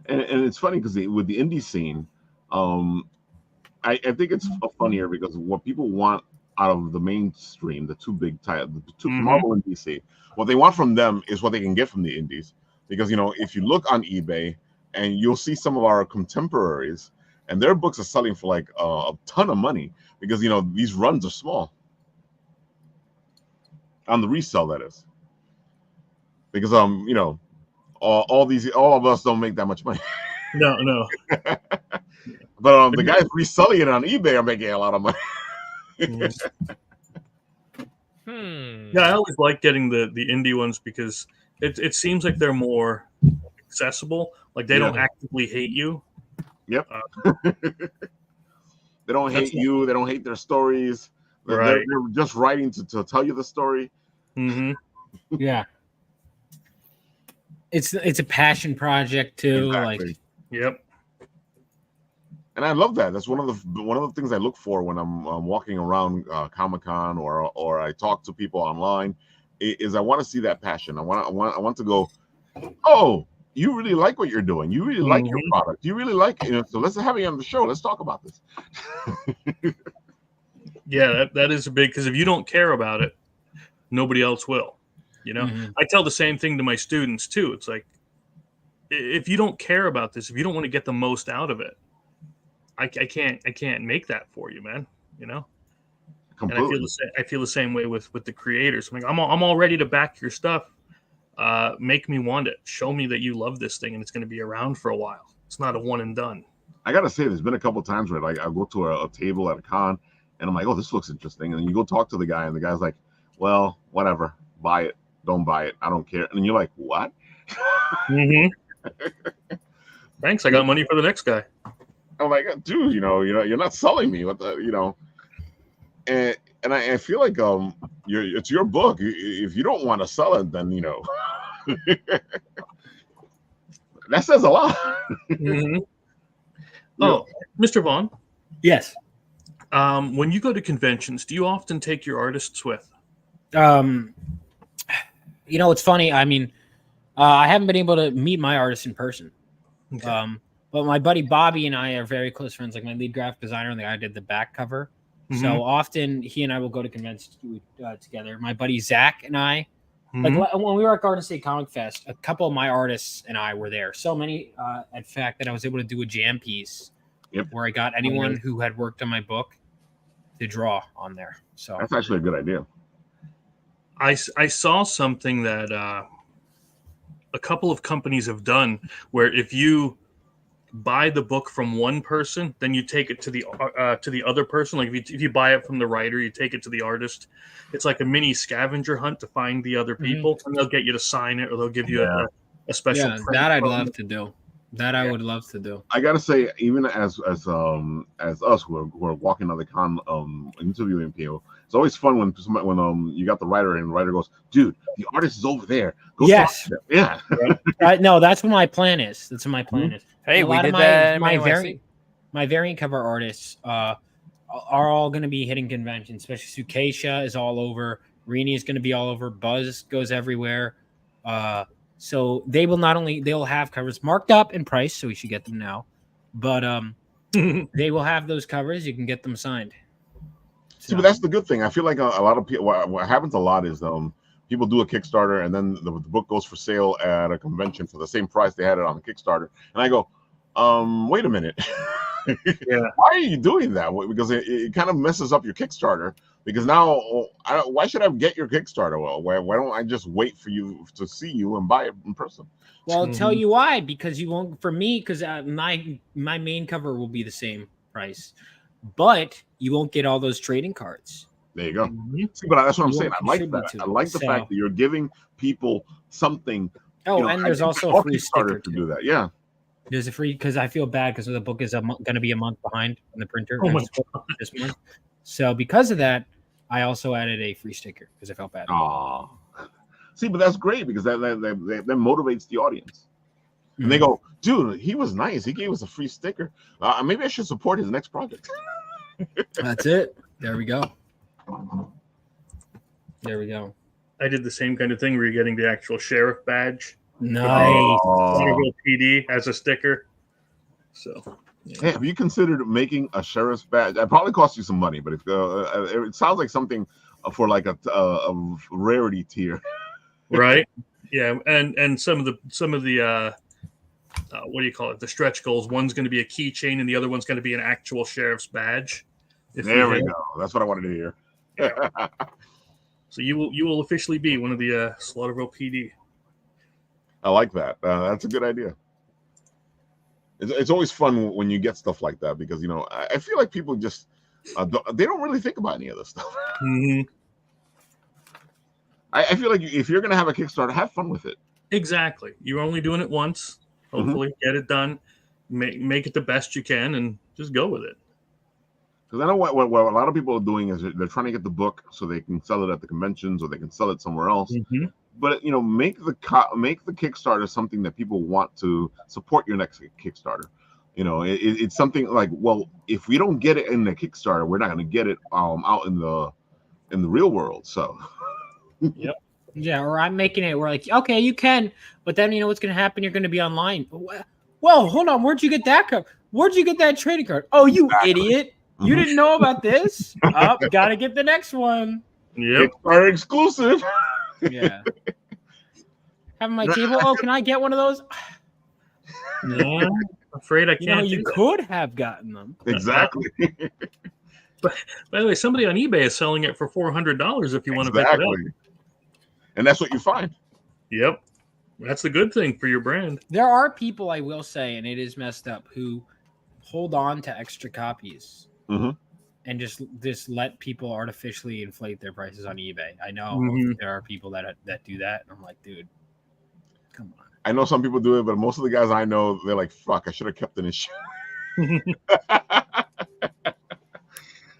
and it's funny because with the indie scene, I think it's funnier because what people want out of the mainstream, the two big titles, the two Marvel and DC, what they want from them is what they can get from the indies. Because if you look on eBay and you'll see some of our contemporaries, and their books are selling for like a ton of money because these runs are small on the resell, that is. Because all of us don't make that much money. No. But the guys reselling it on eBay are making a lot of money. Yeah, I always like getting the indie ones because it seems like they're more accessible. Like they don't actively hate you. Yep. They don't hate you. They don't hate their stories. Right. They're just writing to tell you the story. Yeah. It's a passion project too. Exactly. Like, yep. And I love that. That's one of the things I look for when I'm walking around Comic-Con or I talk to people online. Is I want to see that passion. I want to go, oh, you really like what you're doing. You really like your product. You really like it. So let's have you on the show. Let's talk about this. Yeah, that is big because if you don't care about it, nobody else will. I tell the same thing to my students too. It's like, if you don't care about this, if you don't want to get the most out of it, I can't make that for you, man. Completely. And I feel the same way with the creators. I'm like, I'm all ready to back your stuff. Make me want it. Show me that you love this thing and it's going to be around for a while. It's not a one and done. I gotta say, there's been a couple of times where like I go to a table at a con and I'm like, oh, this looks interesting, and then you go talk to the guy and the guy's like, well, whatever, buy it, don't buy it, I don't care, and you're like, what? Thanks, I got money for the next guy. I'm like, dude, you're not selling me what the, and I feel like it's your book. If you don't want to sell it, then that says a lot. Oh, Mr. Vaughn. yes. When you go to conventions, do you often take your artists with? It's funny. I mean, I haven't been able to meet my artists in person. Okay. But my buddy Bobby and I are very close friends. Like my lead graphic designer and the guy who did the back cover. So often he and I will go to conventions together. My buddy Zach and I, like when we were at Garden State Comic Fest, a couple of my artists and I were there. So many, in fact, that I was able to do a jam piece where I got anyone who had worked on my book to draw on there. So that's actually a good idea. I saw something that a couple of companies have done where if you buy the book from one person, then you take it to the other person. Like if you buy it from the writer, you take it to the artist. It's like a mini scavenger hunt to find the other people, and they'll get you to sign it, or they'll give you a special. Yeah, that I'd love to do. That I would love to do. I gotta say, even as us who are walking on the con interviewing people, it's always fun when you got the writer and the writer goes, dude, the artist is over there. Go talk to them. Yeah. No, that's what my plan is. That's what my plan is. Hey, a we lot did of that. my variant cover artists are all going to be hitting conventions. Especially Sukacia is all over. Rini is going to be all over. Buzz goes everywhere. So they will they'll have covers marked up in price, so we should get them now. But they will have those covers. You can get them signed. See, but that's the good thing. I feel like a lot of people. What happens a lot is people do a Kickstarter and then the book goes for sale at a convention for the same price they had it on the Kickstarter, and I go, wait a minute. Why are you doing that? Because it kind of messes up your Kickstarter. Because now, why should I get your Kickstarter? Well, why don't I just wait for you to see you and buy it in person? Well, I'll tell you why. Because you won't. For me, because my main cover will be the same price, but you won't get all those trading cards. There you go. See, but that's what I'm saying. I like that. I like the fact that you're giving people something. Oh, and there's also a free sticker to do that. Yeah. There's a free, because I feel bad because the book is going to be a month behind in the printer this month. So because of that, I also added a free sticker because I felt bad. Oh, see, but that's great because that motivates the audience. And they go, dude, he was nice. He gave us a free sticker. Maybe I should support his next project. That's it. There we go. There we go. I did the same kind of thing where you're getting the actual sheriff badge. Nice. Slaughterville PD as a sticker. So, yeah. Hey, have you considered making a sheriff's badge? It probably costs you some money, but it sounds like something for like a rarity tier. Right? Yeah, and some of the what do you call it? The stretch goals. One's going to be a keychain, and the other one's going to be an actual sheriff's badge. There we go. That's what I wanted to hear. Yeah. So you will officially be one of the Slaughterville PD. I like that. That's a good idea. It's always fun when you get stuff like that because I feel like people just they don't really think about any of this stuff. Mm-hmm. I feel like if you're gonna have a Kickstarter, have fun with it. Exactly. You're only doing it once. Hopefully, get it done. Make it the best you can, and just go with it. Because I know what a lot of people are doing is they're trying to get the book so they can sell it at the conventions or they can sell it somewhere else. Mm-hmm. But make the Kickstarter something that people want to support your next Kickstarter. It's something like, well, if we don't get it in the Kickstarter, we're not going to get it out in the real world. So, yep. Yeah, or I'm making it. We're like, okay, you can, but then you know what's going to happen? You're going to be online. Well, hold on. Where'd you get that card? Where'd you get that trading card? Oh, you idiot! You didn't know about this? Got to get the next one. Yep. Kickstarter exclusive. Yeah. Having my table. Oh, can I get one of those? No, I'm afraid I can't. You could have gotten them. Exactly. But by the way, somebody on eBay is selling it for $400 if you want to pick it up. And that's what you find. Yep. That's the good thing for your brand. There are people, I will say, and it is messed up, who hold on to extra copies and just let people artificially inflate their prices on eBay. I know there are people that do that. And I'm like, dude, come on. I know some people do it, but most of the guys I know, they're like, fuck, I should have kept an issue.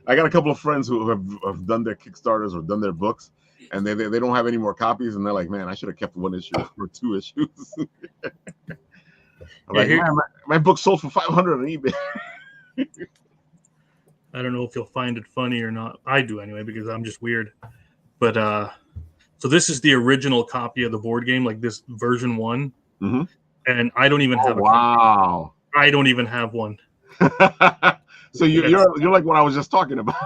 I got a couple of friends who have done their Kickstarters or done their books, and they don't have any more copies, and they're like, man, I should have kept one issue or two issues. I'm like, man, my book sold for $500 on eBay. I don't know if you'll find it funny or not. I do anyway, because I'm just weird. But so this is the original copy of the board game, like this version 1. And I don't even have a copy. I don't even have one. So you're like what I was just talking about.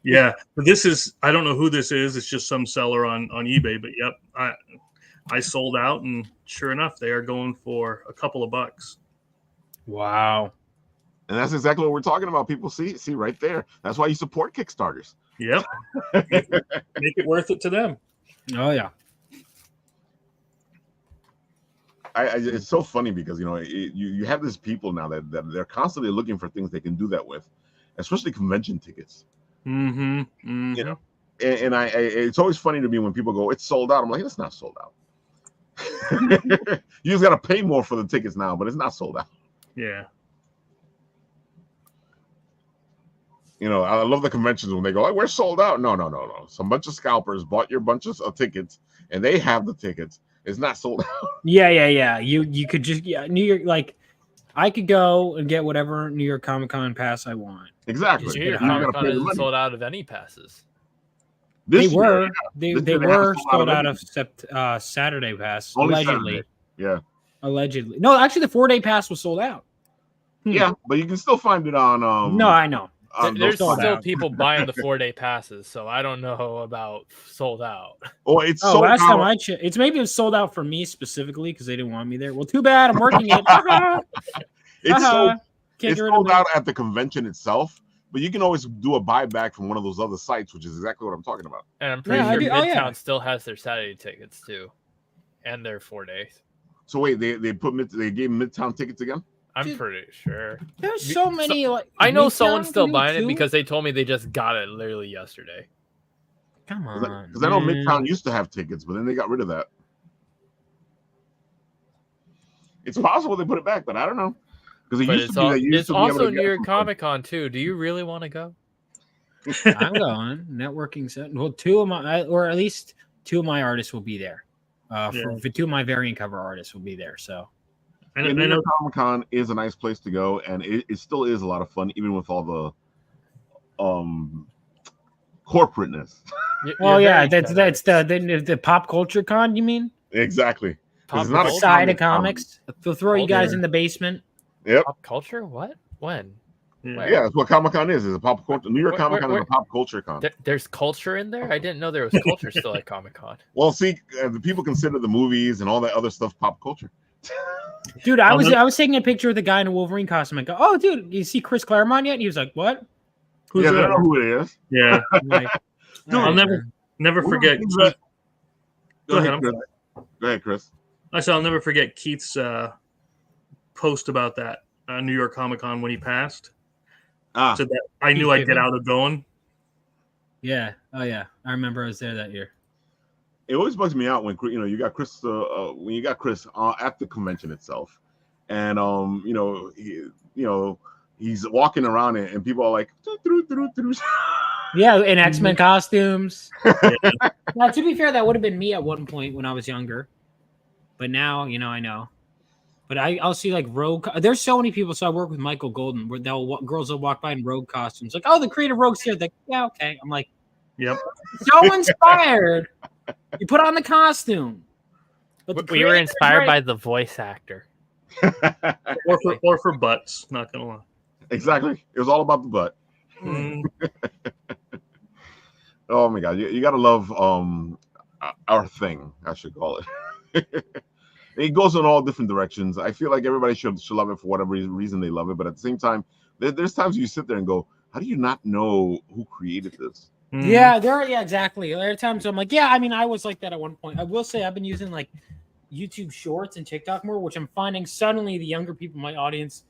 Yeah, but this is, I don't know who this is. It's just some seller on eBay. But yep, I sold out, and sure enough, they are going for a couple of bucks. Wow. And that's exactly what we're talking about. People see right there. That's why you support Kickstarters. Yep. Make it worth it to them. Oh yeah. It's so funny because you have these people now that they're constantly looking for things they can do that with, especially convention tickets. And it's always funny to me when people go, it's sold out. I'm like, it's not sold out. You just got to pay more for the tickets now, but it's not sold out. Yeah. I love the conventions when they go, we're sold out. No. Some bunch of scalpers bought your bunches of tickets, and they have the tickets. It's not sold out. Yeah. You could just New York, like I could go and get whatever New York Comic-Con pass I want. Exactly. New York Comic-Con isn't sold out of any passes. They were sold out of Saturday pass. Only allegedly. Saturday. Yeah. Allegedly. No, actually the 4-day pass was sold out. Yeah, but you can still find it on No, I know. There's still people buying the 4-day passes, so I don't know about sold out. It's sold last out. time I checked, it sold out for me specifically because they didn't want me there. Well, too bad. I'm working it. It's sold out at the convention itself, but you can always do a buyback from one of those other sites, which is exactly what I'm talking about. And I'm pretty sure Midtown still has their Saturday tickets too, and their 4 days. So wait, they gave Midtown tickets again? I'm pretty sure. There's so many. I know someone's still buying it because they told me they just got it literally yesterday. Come on. Because I know Midtown used to have tickets, but then they got rid of that. It's possible they put it back, but I don't know. Because it's also New York Comic-Con too. Do you really want to go? I'm going. Networking set. Well, or at least two of my artists will be there. For two of my variant cover artists will be there. So. And I know Comic-Con is a nice place to go, and it still is a lot of fun, even with all the corporateness. Oh yeah, that's the pop culture con. You mean? Exactly. Pop It's not a culture? Side of comic con. comics. They'll throw you guys in the basement. Yep. Pop culture? What? When? Where? Yeah, that's what Comic Con is. It's a pop culture. New York Comic Con is where- a pop culture con. There's culture in there? I didn't know there was culture still at Comic Con. Well, see, the people consider the movies and all that other stuff pop culture. Dude, I was taking a picture of the guy in a Wolverine costume. I go, oh, dude, you see Chris Claremont yet? And he was like, what? Yeah, I don't know who it is. Yeah. I'm like, Dude, I'll never forget. Keith. Go ahead, Chris. Go ahead, Chris. I said I'll never forget Keith's post about that New York Comic Con when he passed. So that I knew I'd get out of going. Yeah. Oh yeah. I remember I was there that year. It always bugs me out when you got Chris at the convention itself, and he's walking around and people are like, yeah, in X-Men costumes. Now, to be fair, that would have been me at one point when I was younger, but now I know. But I'll see like rogue. There's so many people. So I work with Michael Golden, where girls will walk by in rogue costumes, like, oh, the creative rogue's here. Like, yeah, okay. I'm like, yep. So inspired. You put on the costume. But we were inspired by the voice actor. or for butts, not gonna lie. Exactly. It was all about the butt. Mm. Oh my god, you gotta love our thing, I should call it. It goes in all different directions. I feel like everybody should love it for whatever reason they love it, but at the same time, there's times you sit there and go, how do you not know who created this? Yeah, exactly. There are times I'm like, yeah, I mean, I was like that at one point. I will say I've been using like YouTube Shorts and TikTok more, which I'm finding suddenly the younger people in my audience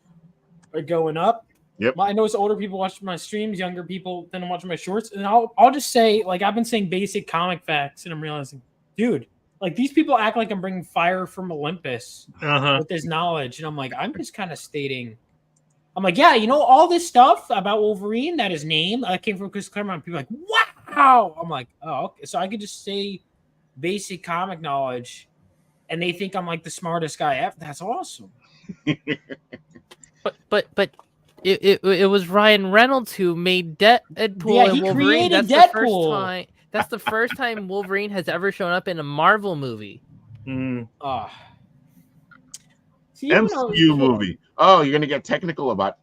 are going up. Yep. I notice older people watch my streams, younger people tend to watch my shorts, and I'll just say, like, I've been saying basic comic facts, and I'm realizing, dude, like, these people act like I'm bringing fire from Olympus with this knowledge, and I'm like, I'm just kind of stating. I'm like, yeah, all this stuff about Wolverine, that his name came from Chris Claremont. People are like, wow. I'm like, oh, okay. So I could just say basic comic knowledge, and they think I'm like the smartest guy ever. That's awesome. But it was Ryan Reynolds who made Deadpool Yeah, and he Wolverine. created That's Deadpool. That's the first time Wolverine has ever shown up in a Marvel movie. MCU movie. Oh, you're gonna get technical about.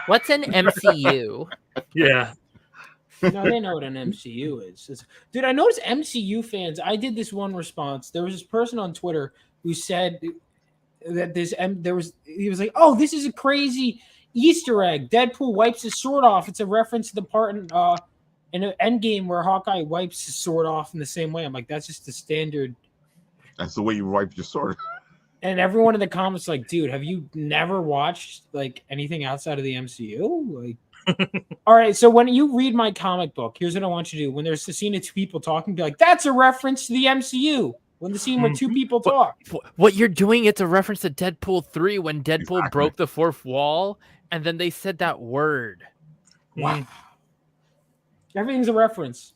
What's an MCU? Yeah. No, they know what an MCU is. Dude, I noticed MCU fans. I did this one response. There was this person on Twitter who said that he was like, oh, this is a crazy Easter egg. Deadpool wipes his sword off. It's a reference to the part in an Endgame where Hawkeye wipes his sword off in the same way. I'm like, that's just the standard. That's the way you wipe your sword. And everyone in the comments like, dude, have you never watched like anything outside of the MCU? Like, all right. So when you read my comic book, here's what I want you to do. When there's a scene of two people talking, be like, that's a reference to the MCU. When the scene where two people talk. What you're doing, it's a reference to Deadpool 3 when Deadpool broke the fourth wall, and then they said that word. Wow. Everything's a reference.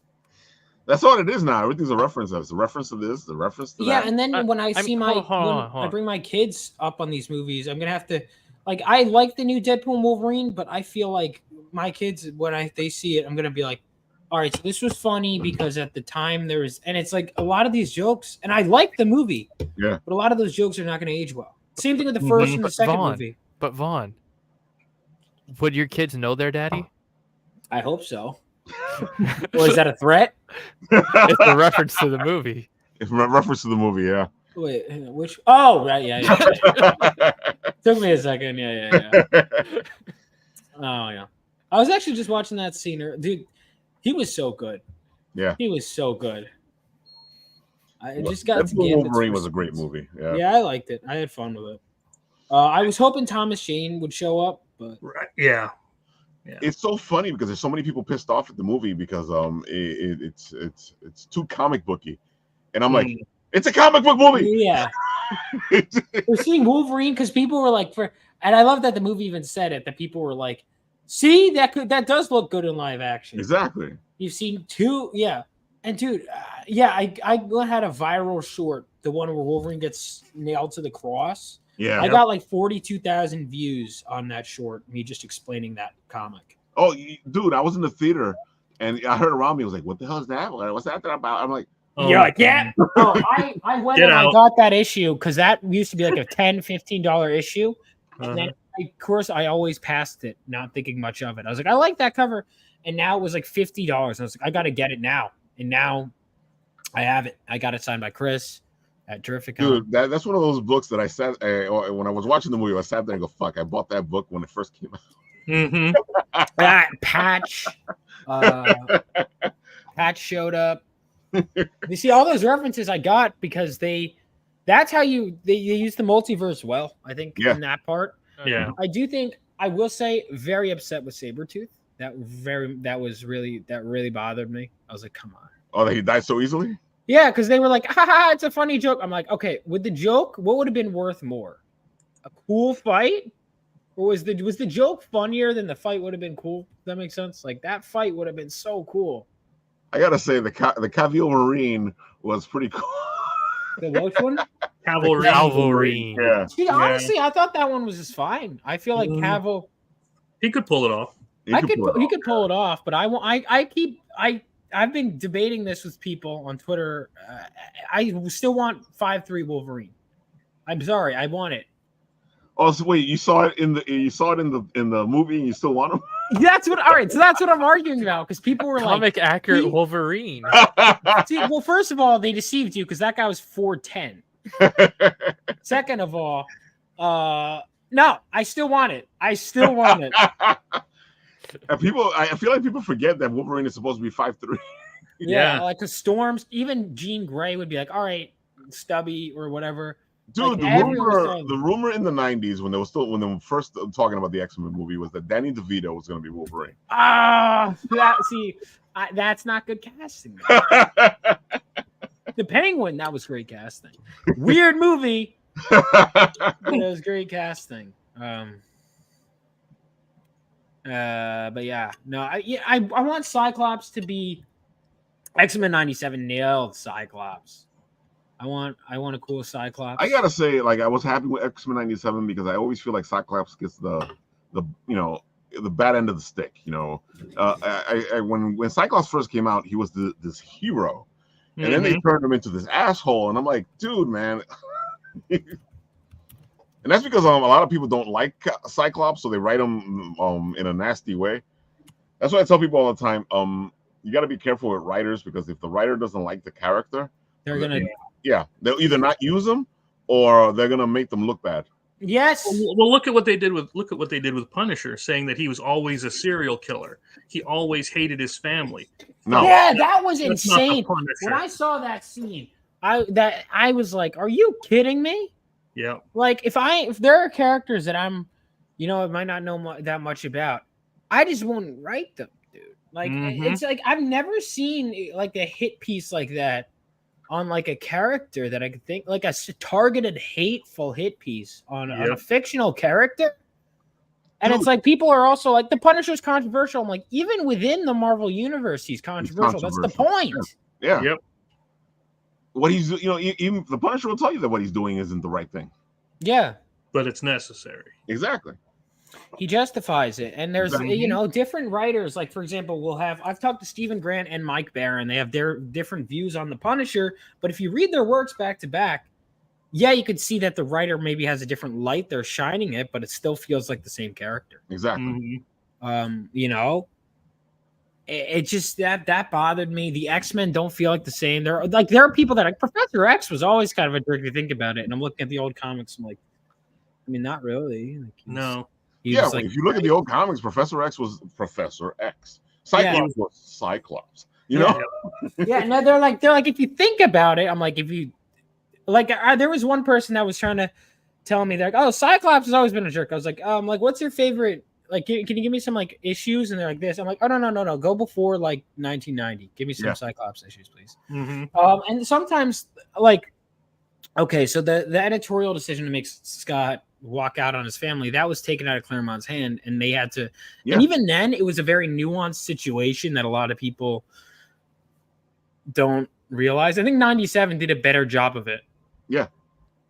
That's all it is now. Everything's a reference. It's a reference to this, the reference to that. Yeah, and then when I bring my kids up on these movies, I'm gonna have to, like, I like the new Deadpool and Wolverine, but I feel like my kids, when they see it, I'm gonna be like, all right, so this was funny because at the time there was, and it's like a lot of these jokes, and I like the movie, yeah, but a lot of those jokes are not gonna age well. Same thing with the first and the second movie. But Vaughn, would your kids know their daddy? I hope so. Or is that a threat? It's a reference to the movie. It's a reference to the movie, yeah. Wait, which? Oh, right, yeah. Took me a second, yeah. Oh, yeah. I was actually just watching that scene, dude. He was so good. Yeah, he was so good. I just got to give Wolverine was a great movie. Yeah, I liked it. I had fun with it. I was hoping Thomas Jane would show up, but yeah. It's so funny because there's so many people pissed off at the movie because it's too comic booky, and I'm like, it's a comic book movie. Yeah, we're seeing Wolverine because people were like, and I love that the movie even said it, that people were like, see, that does look good in live action. Exactly. You've seen two, yeah, and dude, I had a viral short, the one where Wolverine gets nailed to the cross. Yeah, I got like 42,000 views on that short. Me just explaining that comic. Oh, dude, I was in the theater, And I heard around me, it was like, what the hell is that? What's that about? I'm like, you're like, yeah. Oh, I went Get and out. I got that issue because that used to be like a $10, $15 issue. And then, of course, I always passed it, not thinking much of it. I was like, I like that cover. And now it was like $50. And I was like, I got to get it now. And now I have it. I got it signed by Chris at Terrific. Dude, that's one of those books that I sat, when I was watching the movie, I sat there and go, fuck, I bought that book when it first came out. That Patch. Patch showed up. You see all those references I got because that's how they use the multiverse well, I think, in that part. Yeah. I do think, I will say, very upset with Sabretooth. That really bothered me. I was like, come on. Oh, he died so easily? Yeah, because they were like, haha, it's a funny joke. I'm like, okay, with the joke, what would have been worth more? A cool fight? Or was the joke funnier than the fight would have been cool? Does that make sense? Like, that fight would have been so cool. I gotta say, the Cavill Marine was pretty cool. The which one? Cavalry. Yeah. See, honestly, I thought that one was just fine. I feel like Cavill. He could pull it off. He could pull it off, but I've been debating this with people on Twitter. I still want 5'3" Wolverine. I'm sorry, I want it. Oh, so wait, you saw it in the movie, and you still want him? That's what. All right, so that's what I'm arguing about because people were comic accurate Wolverine. See, well, first of all, they deceived you because that guy was 4'10". Second of all, no, I still want it. I still want it. And I feel like people forget that Wolverine is supposed to be 5'3". Yeah, like the Storms, even Jean Grey would be like, all right, Stubby or whatever. Dude, like, the rumor in the 90s when they were first talking about the X-Men movie was that Danny DeVito was going to be Wolverine. That's not good casting. The Penguin, that was great casting. Weird movie, but it was great casting. But yeah, no, I want Cyclops to be X-Men 97 nailed Cyclops. I want a cool Cyclops. I gotta say, like, I was happy with X-Men 97 because I always feel like Cyclops gets the bad end of the stick. When Cyclops first came out, he was this hero, and then they turned him into this asshole, and I'm like, dude, man. And that's because a lot of people don't like Cyclops, so they write him in a nasty way. That's why I tell people all the time, you got to be careful with writers because if the writer doesn't like the character, they're gonna. Yeah, they'll either not use them or they're gonna make them look bad. Yes. Well, look at what they did with Punisher, saying that he was always a serial killer. He always hated his family. No. Yeah, that was insane. When I saw that scene, I was like, "Are you kidding me?" Yeah. Like if there are characters that I might not know that much about, I just won't write them, dude. Like it's like I've never seen like a hit piece like that on like a character that I could think like a targeted hateful hit piece on a fictional character. And it's like people are also like the Punisher's controversial. I'm like, even within the Marvel universe, he's controversial. That's the point. Yeah. Yep. What he's even the Punisher will tell you that what he's doing isn't the right thing. Yeah. But it's necessary. Exactly. He justifies it. And there's different writers, like for example, I've talked to Stephen Grant and Mike Barron. They have their different views on the Punisher, but if you read their works back to back, yeah, you could see that the writer maybe has a different light they're shining it, but it still feels like the same character. Exactly. It just that bothered me. The X-Men don't feel like the same. There are people that like Professor X was always kind of a jerk to think about it, and I'm looking at the old comics. I'm like, I mean, not really. No. If you look at the old comics, Professor X was Professor X. Cyclops was Cyclops. Yeah, no, they're like if you think about it, I'm like, if you like, there was one person that was trying to tell me that, oh, Cyclops has always been a jerk. I was like, what's your favorite? Like, can you give me some like issues? And they're like this. I'm like, oh no, go before like 1990. Give me some Cyclops issues, please. And sometimes like, okay, so the editorial decision to make Scott walk out on his family, that was taken out of Claremont's hand, and they had to. And even then, it was a very nuanced situation that a lot of people don't realize. I think 97 did a better job of it. Yeah,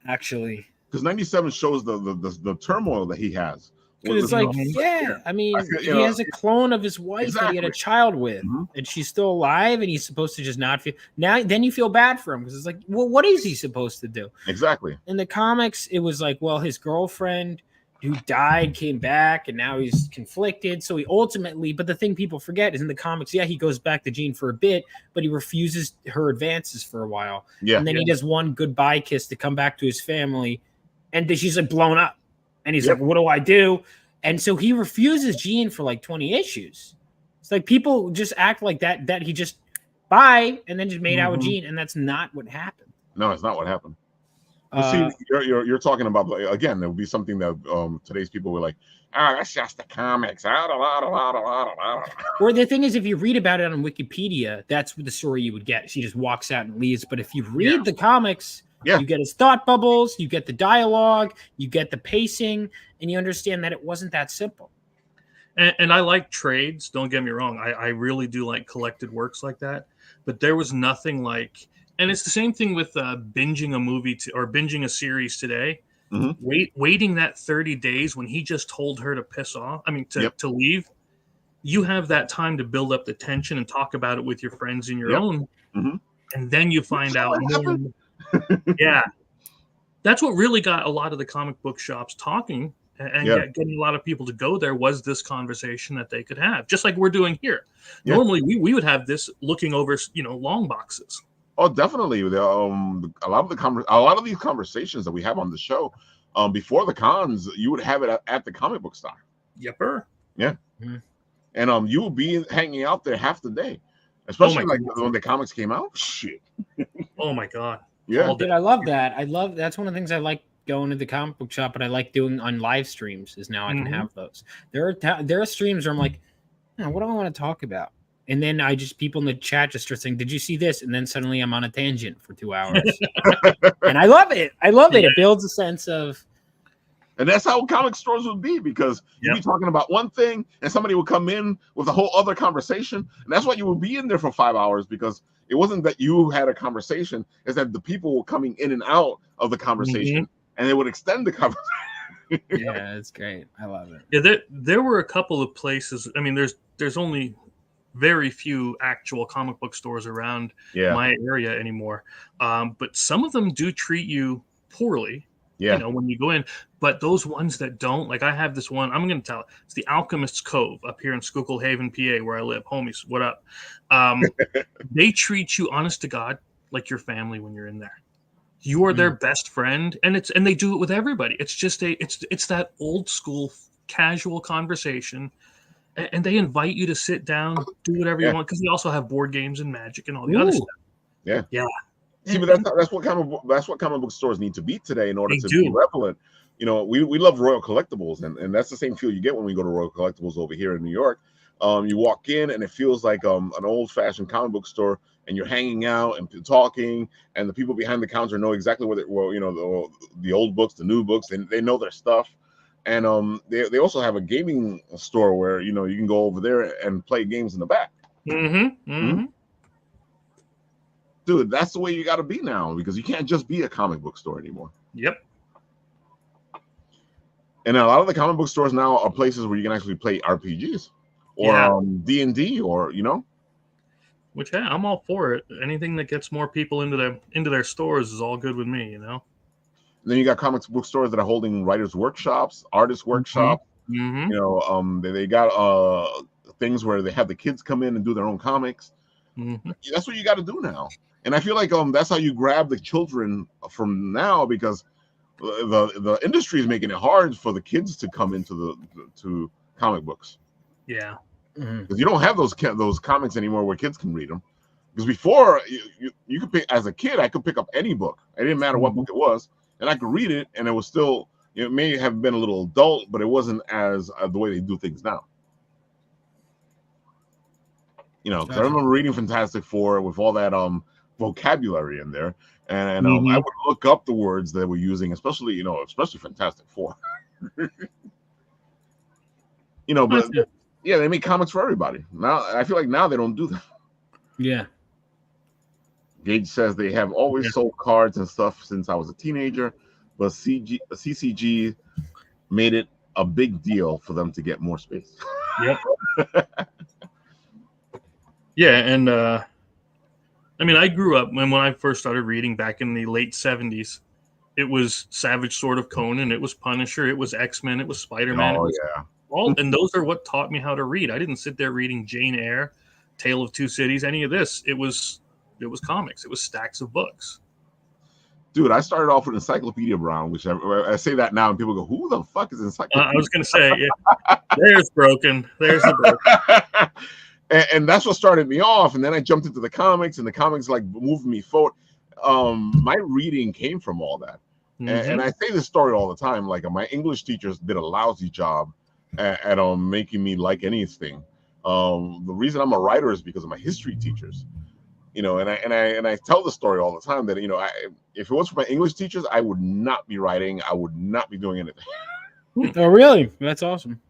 actually, because 97 shows the turmoil that he has Because it's like, I mean, he has a clone of his wife that he had a child with, and she's still alive, and he's supposed to just not feel then you feel bad for him because it's like, well, what is he supposed to do? Exactly. In the comics, it was like, well, his girlfriend who died came back, and now he's conflicted. So he ultimately, but the thing people forget is in the comics, he goes back to Jean for a bit, but he refuses her advances for a while. Yeah. And then he does one goodbye kiss to come back to his family, and then she's like blown up. And he's like, what do I do? And so he refuses Jean for like 20 issues. It's like people just act like that he just bye and then just made out with Jean, and that's not what happened. No, it's not what happened. See, you're talking about, again, there would be something that today's people were like, that's just the comics. Or the thing is, if you read about it on Wikipedia, that's the story you would get. She just walks out and leaves. But if you read the comics, you get his thought bubbles, you get the dialogue, you get the pacing, and you understand that it wasn't that simple. And I like trades. Don't get me wrong. I really do like collected works like that. But there was nothing like, and it's the same thing with binging a movie or binging a series today. Waiting that 30 days when he just told her to piss off. I mean, to leave. You have that time to build up the tension and talk about it with your friends in your own. And then you find out more. Yeah, that's what really got a lot of the comic book shops talking and getting a lot of people to go there was this conversation that they could have, just like we're doing here. Normally, we would have this looking over, long boxes. Oh, definitely. A lot of these conversations that we have on the show, before the cons, you would have it at the comic book store. Yepper. Yeah. And you would be hanging out there half the day, especially when the comics came out. Shit. Oh my God. Yeah, dude, I love that. That's one of the things I like going to the comic book shop, and I like doing on live streams. Is now I can have those. There are streams where I'm like, what do I want to talk about? And then people in the chat just start saying, "Did you see this?" And then suddenly I'm on a tangent for 2 hours, and I love it. It builds a sense of. And that's how comic stores would be, because you'd be talking about one thing, and somebody would come in with a whole other conversation, and that's why you would be in there for 5 hours, because it wasn't that you had a conversation; it's that the people were coming in and out of the conversation, and they would extend the conversation. Yeah, it's great. I love it. Yeah, there were a couple of places. I mean, there's only very few actual comic book stores around my area anymore, but some of them do treat you poorly. When you go in, but those ones that don't, like I have this one, I'm going to tell it. It's the Alchemist's Cove up here in Schuylkill Haven, PA, where I live. Homies, what up? They treat you, honest to God, like your family when you're in there. You are their best friend, and they do it with everybody. It's just it's that old school casual conversation, and they invite you to sit down, do whatever you want, because they also have board games and Magic and all the other stuff. Yeah. See, but that's what comic book stores need to be today in order to be relevant. We love Royal Collectibles, and that's the same feel you get when we go to Royal Collectibles over here in New York. You walk in and it feels like an old-fashioned comic book store, and you're hanging out and talking, and the people behind the counter know exactly what the old books, the new books, and they know their stuff. And they also have a gaming store where you can go over there and play games in the back. Dude, that's the way you got to be now, because you can't just be a comic book store anymore. Yep. And a lot of the comic book stores now are places where you can actually play RPGs or D&D, or Which I'm all for it. Anything that gets more people into their stores is all good with me. And then you got comic book stores that are holding writers' workshops, artists' workshops. They got things where they have the kids come in and do their own comics. That's what you got to do now. And I feel like that's how you grab the children from now, because the industry is making it hard for the kids to come into to comic books. Yeah, because you don't have those comics anymore where kids can read them. Because before, you could pick, as a kid, I could pick up any book. It didn't matter what book it was, and I could read it, and it was still, it may have been a little adult, but it wasn't as the way they do things now. Because I remember reading Fantastic Four with all that vocabulary in there, and I would look up the words that we're using, especially Fantastic Four. But they make comics for everybody now. I feel like now they don't do that. Yeah. Gage says they have always sold cards and stuff since I was a teenager, but CCG made it a big deal for them to get more space. Yep. Yeah, and I mean, I grew up when I first started reading back in the late 70s. It was Savage Sword of Conan, it was Punisher, it was X-Men, it was Spider-Man. Oh, yeah. And those are what taught me how to read. I didn't sit there reading Jane Eyre, Tale of Two Cities, any of this. It was comics. It was stacks of books. Dude, I started off with Encyclopedia Brown, which I say that now, and people go, "Who the fuck is Encyclopedia?" I was going to say, yeah, there's broken. There's the broken. and that's what started me off. And then I jumped into the comics, and the comics like moved me forward. My reading came from all that. And I say this story all the time. Like my English teachers did a lousy job at making me like anything. The reason I'm a writer is because of my history teachers. You know, and I tell the story all the time that, you know, if it was for my English teachers, I would not be writing. I would not be doing anything. Oh, really? That's awesome.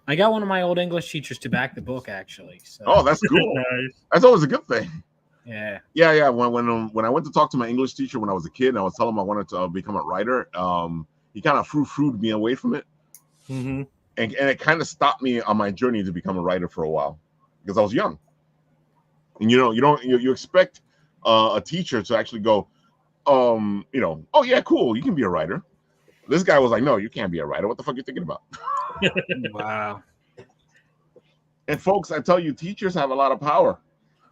I got one of my old English teachers to back the book, actually. So. Oh, that's cool. Nice. That's always a good thing. Yeah. Yeah. When I went to talk to my English teacher when I was a kid, and I was telling him I wanted to become a writer, he kind of frou-froued me away from it. Mm-hmm. And it kind of stopped me on my journey to become a writer for a while because I was young. And you expect a teacher to actually go, oh yeah, cool, you can be a writer. This guy was like, no, you can't be a writer. What the fuck are you thinking about? Wow. And folks, I tell you, teachers have a lot of power.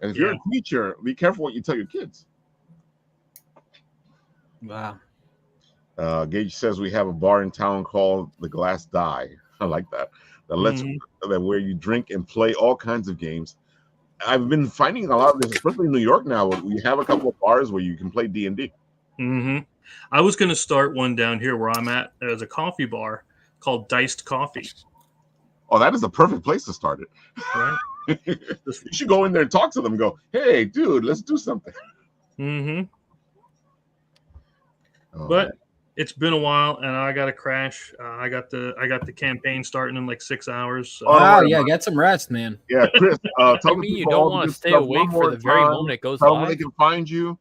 And if you're a teacher, be careful what you tell your kids. Wow. Gage says we have a bar in town called the Glass Die. I like that. That where you drink and play all kinds of games. I've been finding a lot of this, especially in New York now. We have a couple of bars where you can play D&D. I was going to start one down here where I'm at. There's a coffee bar called Diced Coffee. Oh, that is a perfect place to start it. Right. You should go in there and talk to them and go, hey, dude, let's do something. Oh, but man. It's been a while, and I got to crash. I got the campaign starting in like 6 hours. So. Wow, yeah, get some rest, man. Yeah, Chris, tell me me you don't want to stay awake for the very moment it goes live. Tell them live. where they can find you,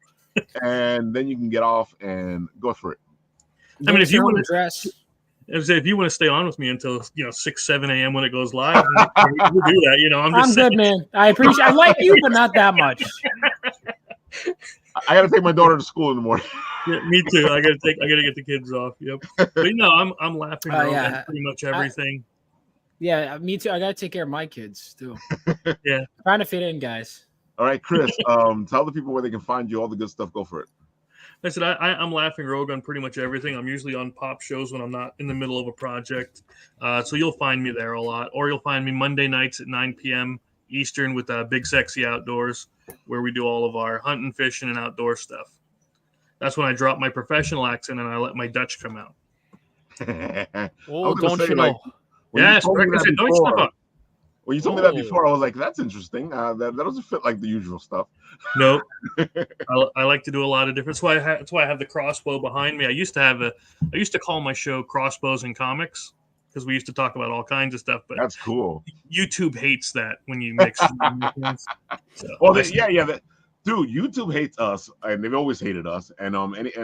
and then you can get off and go for it. I mean, if you want to dress, if you want to stay on with me until 6, 7 a.m. when it goes live, we'll do that. I'm good, man. I like you, but not that much. I got to take my daughter to school in the morning. Yeah, me too. I gotta get the kids off. Yep. But I'm laughing at pretty much everything. Me too. I gotta take care of my kids too. Yeah. Trying to fit in, guys. All right, Chris. Tell the people where they can find you. All the good stuff. Go for it. I said I'm laughing rogue on pretty much everything. I'm usually on pop shows when I'm not in the middle of a project. So you'll find me there a lot, or you'll find me Monday nights at 9 p.m. Eastern with Big Sexy Outdoors, where we do all of our hunting, fishing, and outdoor stuff. That's when I drop my professional accent and I let my Dutch come out. Oh, don't you know? Yes, when you told me that before, I was like, that's interesting. That doesn't fit like the usual stuff. No, I like to do a lot of different. That's why I have the crossbow behind me. I used to call my show Crossbows and Comics because we used to talk about all kinds of stuff. But that's cool. YouTube hates that when you mix. Dude, YouTube hates us, and they've always hated us. And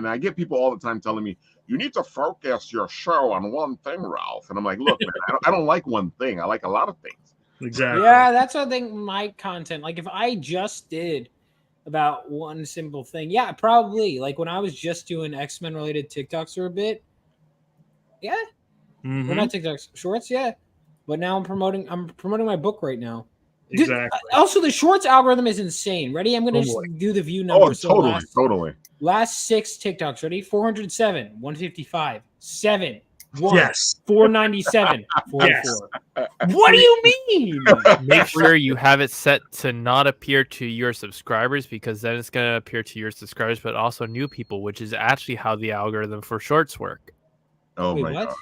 I get people all the time telling me, you need to focus your show on one thing, Ralph. And I'm like, look, man, I don't like one thing. I like a lot of things. Exactly. Yeah, that's what I think my content. Like if I just did about one simple thing, yeah, probably. Like when I was just doing X-Men related TikToks for a bit. Yeah. Well, not TikToks, shorts, yeah. But now I'm promoting my book right now. Exactly. Also, the shorts algorithm is insane. Ready? I'm going to just do the view numbers. Oh, totally. Last 6 TikToks. Ready? 407, 155, 7, 1, yes, 497, 44. Yes. What do you mean? Make sure you have it set to not appear to your subscribers, because then it's going to appear to your subscribers, but also new people, which is actually how the algorithm for shorts work. Oh, my God.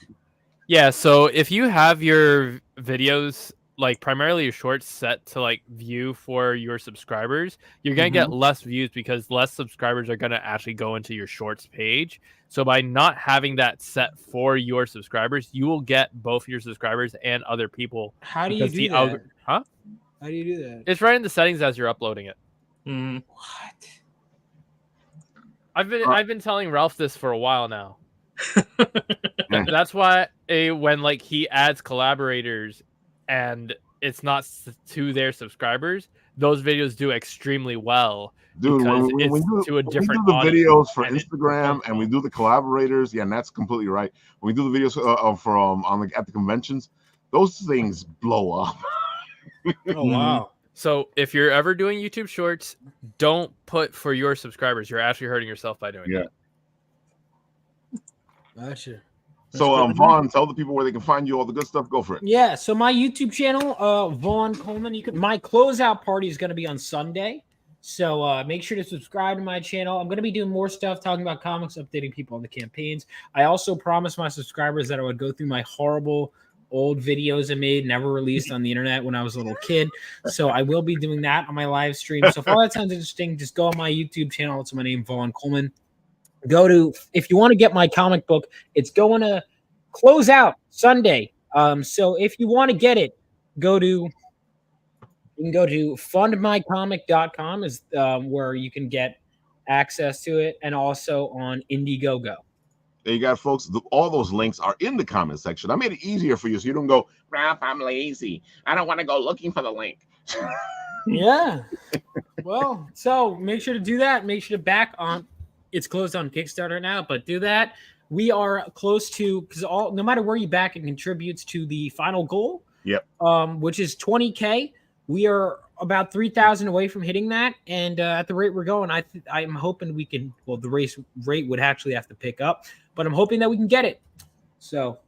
Yeah, so if you have your videos, like primarily your shorts set to like view for your subscribers, you're going to get less views because less subscribers are going to actually go into your shorts page. So by not having that set for your subscribers, you will get both your subscribers and other people. How do you do that? How do you do that? It's right in the settings as you're uploading it. What? I've been telling Ralph this for a while now. That's why when like he adds collaborators and it's not to their subscribers, those videos do extremely well. Dude, because when it's we to a different do the audience, videos for and it Instagram and we do the collaborators, yeah, and that's completely right. When we do the videos for at the conventions, those things blow up. Oh wow. So if you're ever doing YouTube Shorts, don't put for your subscribers. You're actually hurting yourself by doing that. Gotcha. So Vaughn, tell the people where they can find you, all the good stuff. Go for it. Yeah, so my YouTube channel, Vaughn Coleman. My closeout party is going to be on Sunday, so make sure to subscribe to my channel. I'm going to be doing more stuff, talking about comics, updating people on the campaigns. I also promised my subscribers that I would go through my horrible old videos I made, never released on the internet when I was a little kid. So I will be doing that on my live stream. So if all that sounds interesting, just go on my YouTube channel. It's my name, Vaughn Coleman. If you want to get my comic book, it's going to close out Sunday. So if you want to get it, you can go to fundmycomic.com is where you can get access to it, and also on Indiegogo. There you got, folks. All those links are in the comment section. I made it easier for you so you don't go, Ralph, I'm lazy. I don't want to go looking for the link. Yeah. Well, so make sure to do that. Make sure to back on. It's closed on Kickstarter now, but do that. We are close to, because no matter where you back, it contributes to the final goal. Yep. Which is 20K. We are about 3,000 away from hitting that, and at the rate we're going, I'm hoping we can. Well, the race rate would actually have to pick up, but I'm hoping that we can get it. So.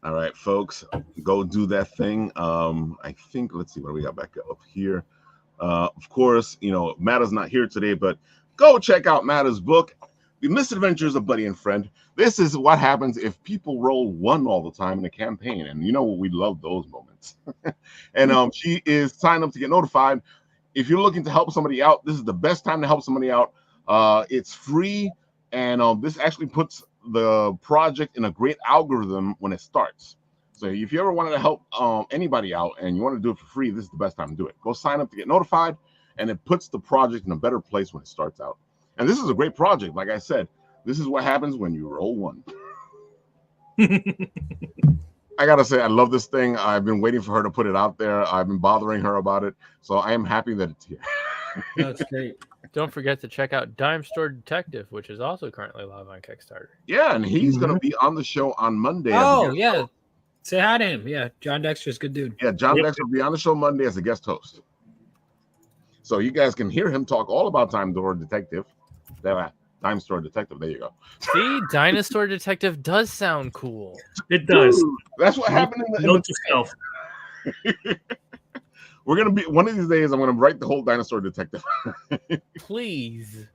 All right, folks, go do that thing. I think, let's see what we got back up here. Of course, Matta's not here today, but go check out Matta's book, The Misadventures of Buddy and Friend. This is what happens if people roll 1 all the time in a campaign. And we love those moments. And she is signed up to get notified. If you're looking to help somebody out, this is the best time to help somebody out. It's free. And this actually puts the project in a great algorithm when it starts. So if you ever wanted to help anybody out and you want to do it for free, this is the best time to do it. Go sign up to get notified, and it puts the project in a better place when it starts out. And this is a great project. Like I said, this is what happens when you roll 1. I got to say, I love this thing. I've been waiting for her to put it out there. I've been bothering her about it. So I am happy that it's here. That's great. Don't forget to check out Dime Store Detective, which is also currently live on Kickstarter. Yeah, and he's going to be on the show on Monday. Oh, yeah. Say hi to him. Yeah, John Dexter's a good dude. Yeah, John Dexter will be on the show Monday as a guest host. So you guys can hear him talk all about Dime Store Detective. Dime Store Detective. There you go. See, Dinosaur Detective does sound cool. It does. Dude, that's what happened in the yourself. We're gonna be one of these days. I'm gonna write the whole Dinosaur Detective. Please.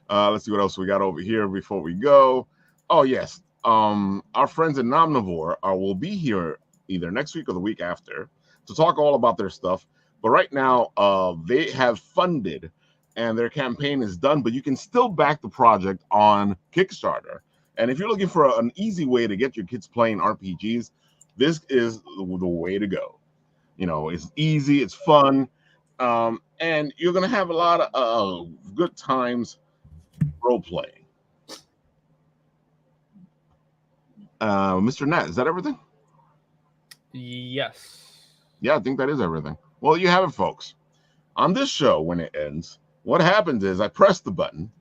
Let's see what else we got over here before we go. Oh yes, our friends at Phenomenova will be here either next week or the week after to talk all about their stuff. But right now, they have funded and their campaign is done, but you can still back the project on Kickstarter. And if you're looking for an easy way to get your kids playing RPGs, this is the way to go. It's easy, it's fun, and you're going to have a lot of good times role-playing. Mr. Nat, is that everything? Yes. Yeah, I think that is everything. Well, you have it, folks. On this show, when it ends, what happens is I press the button,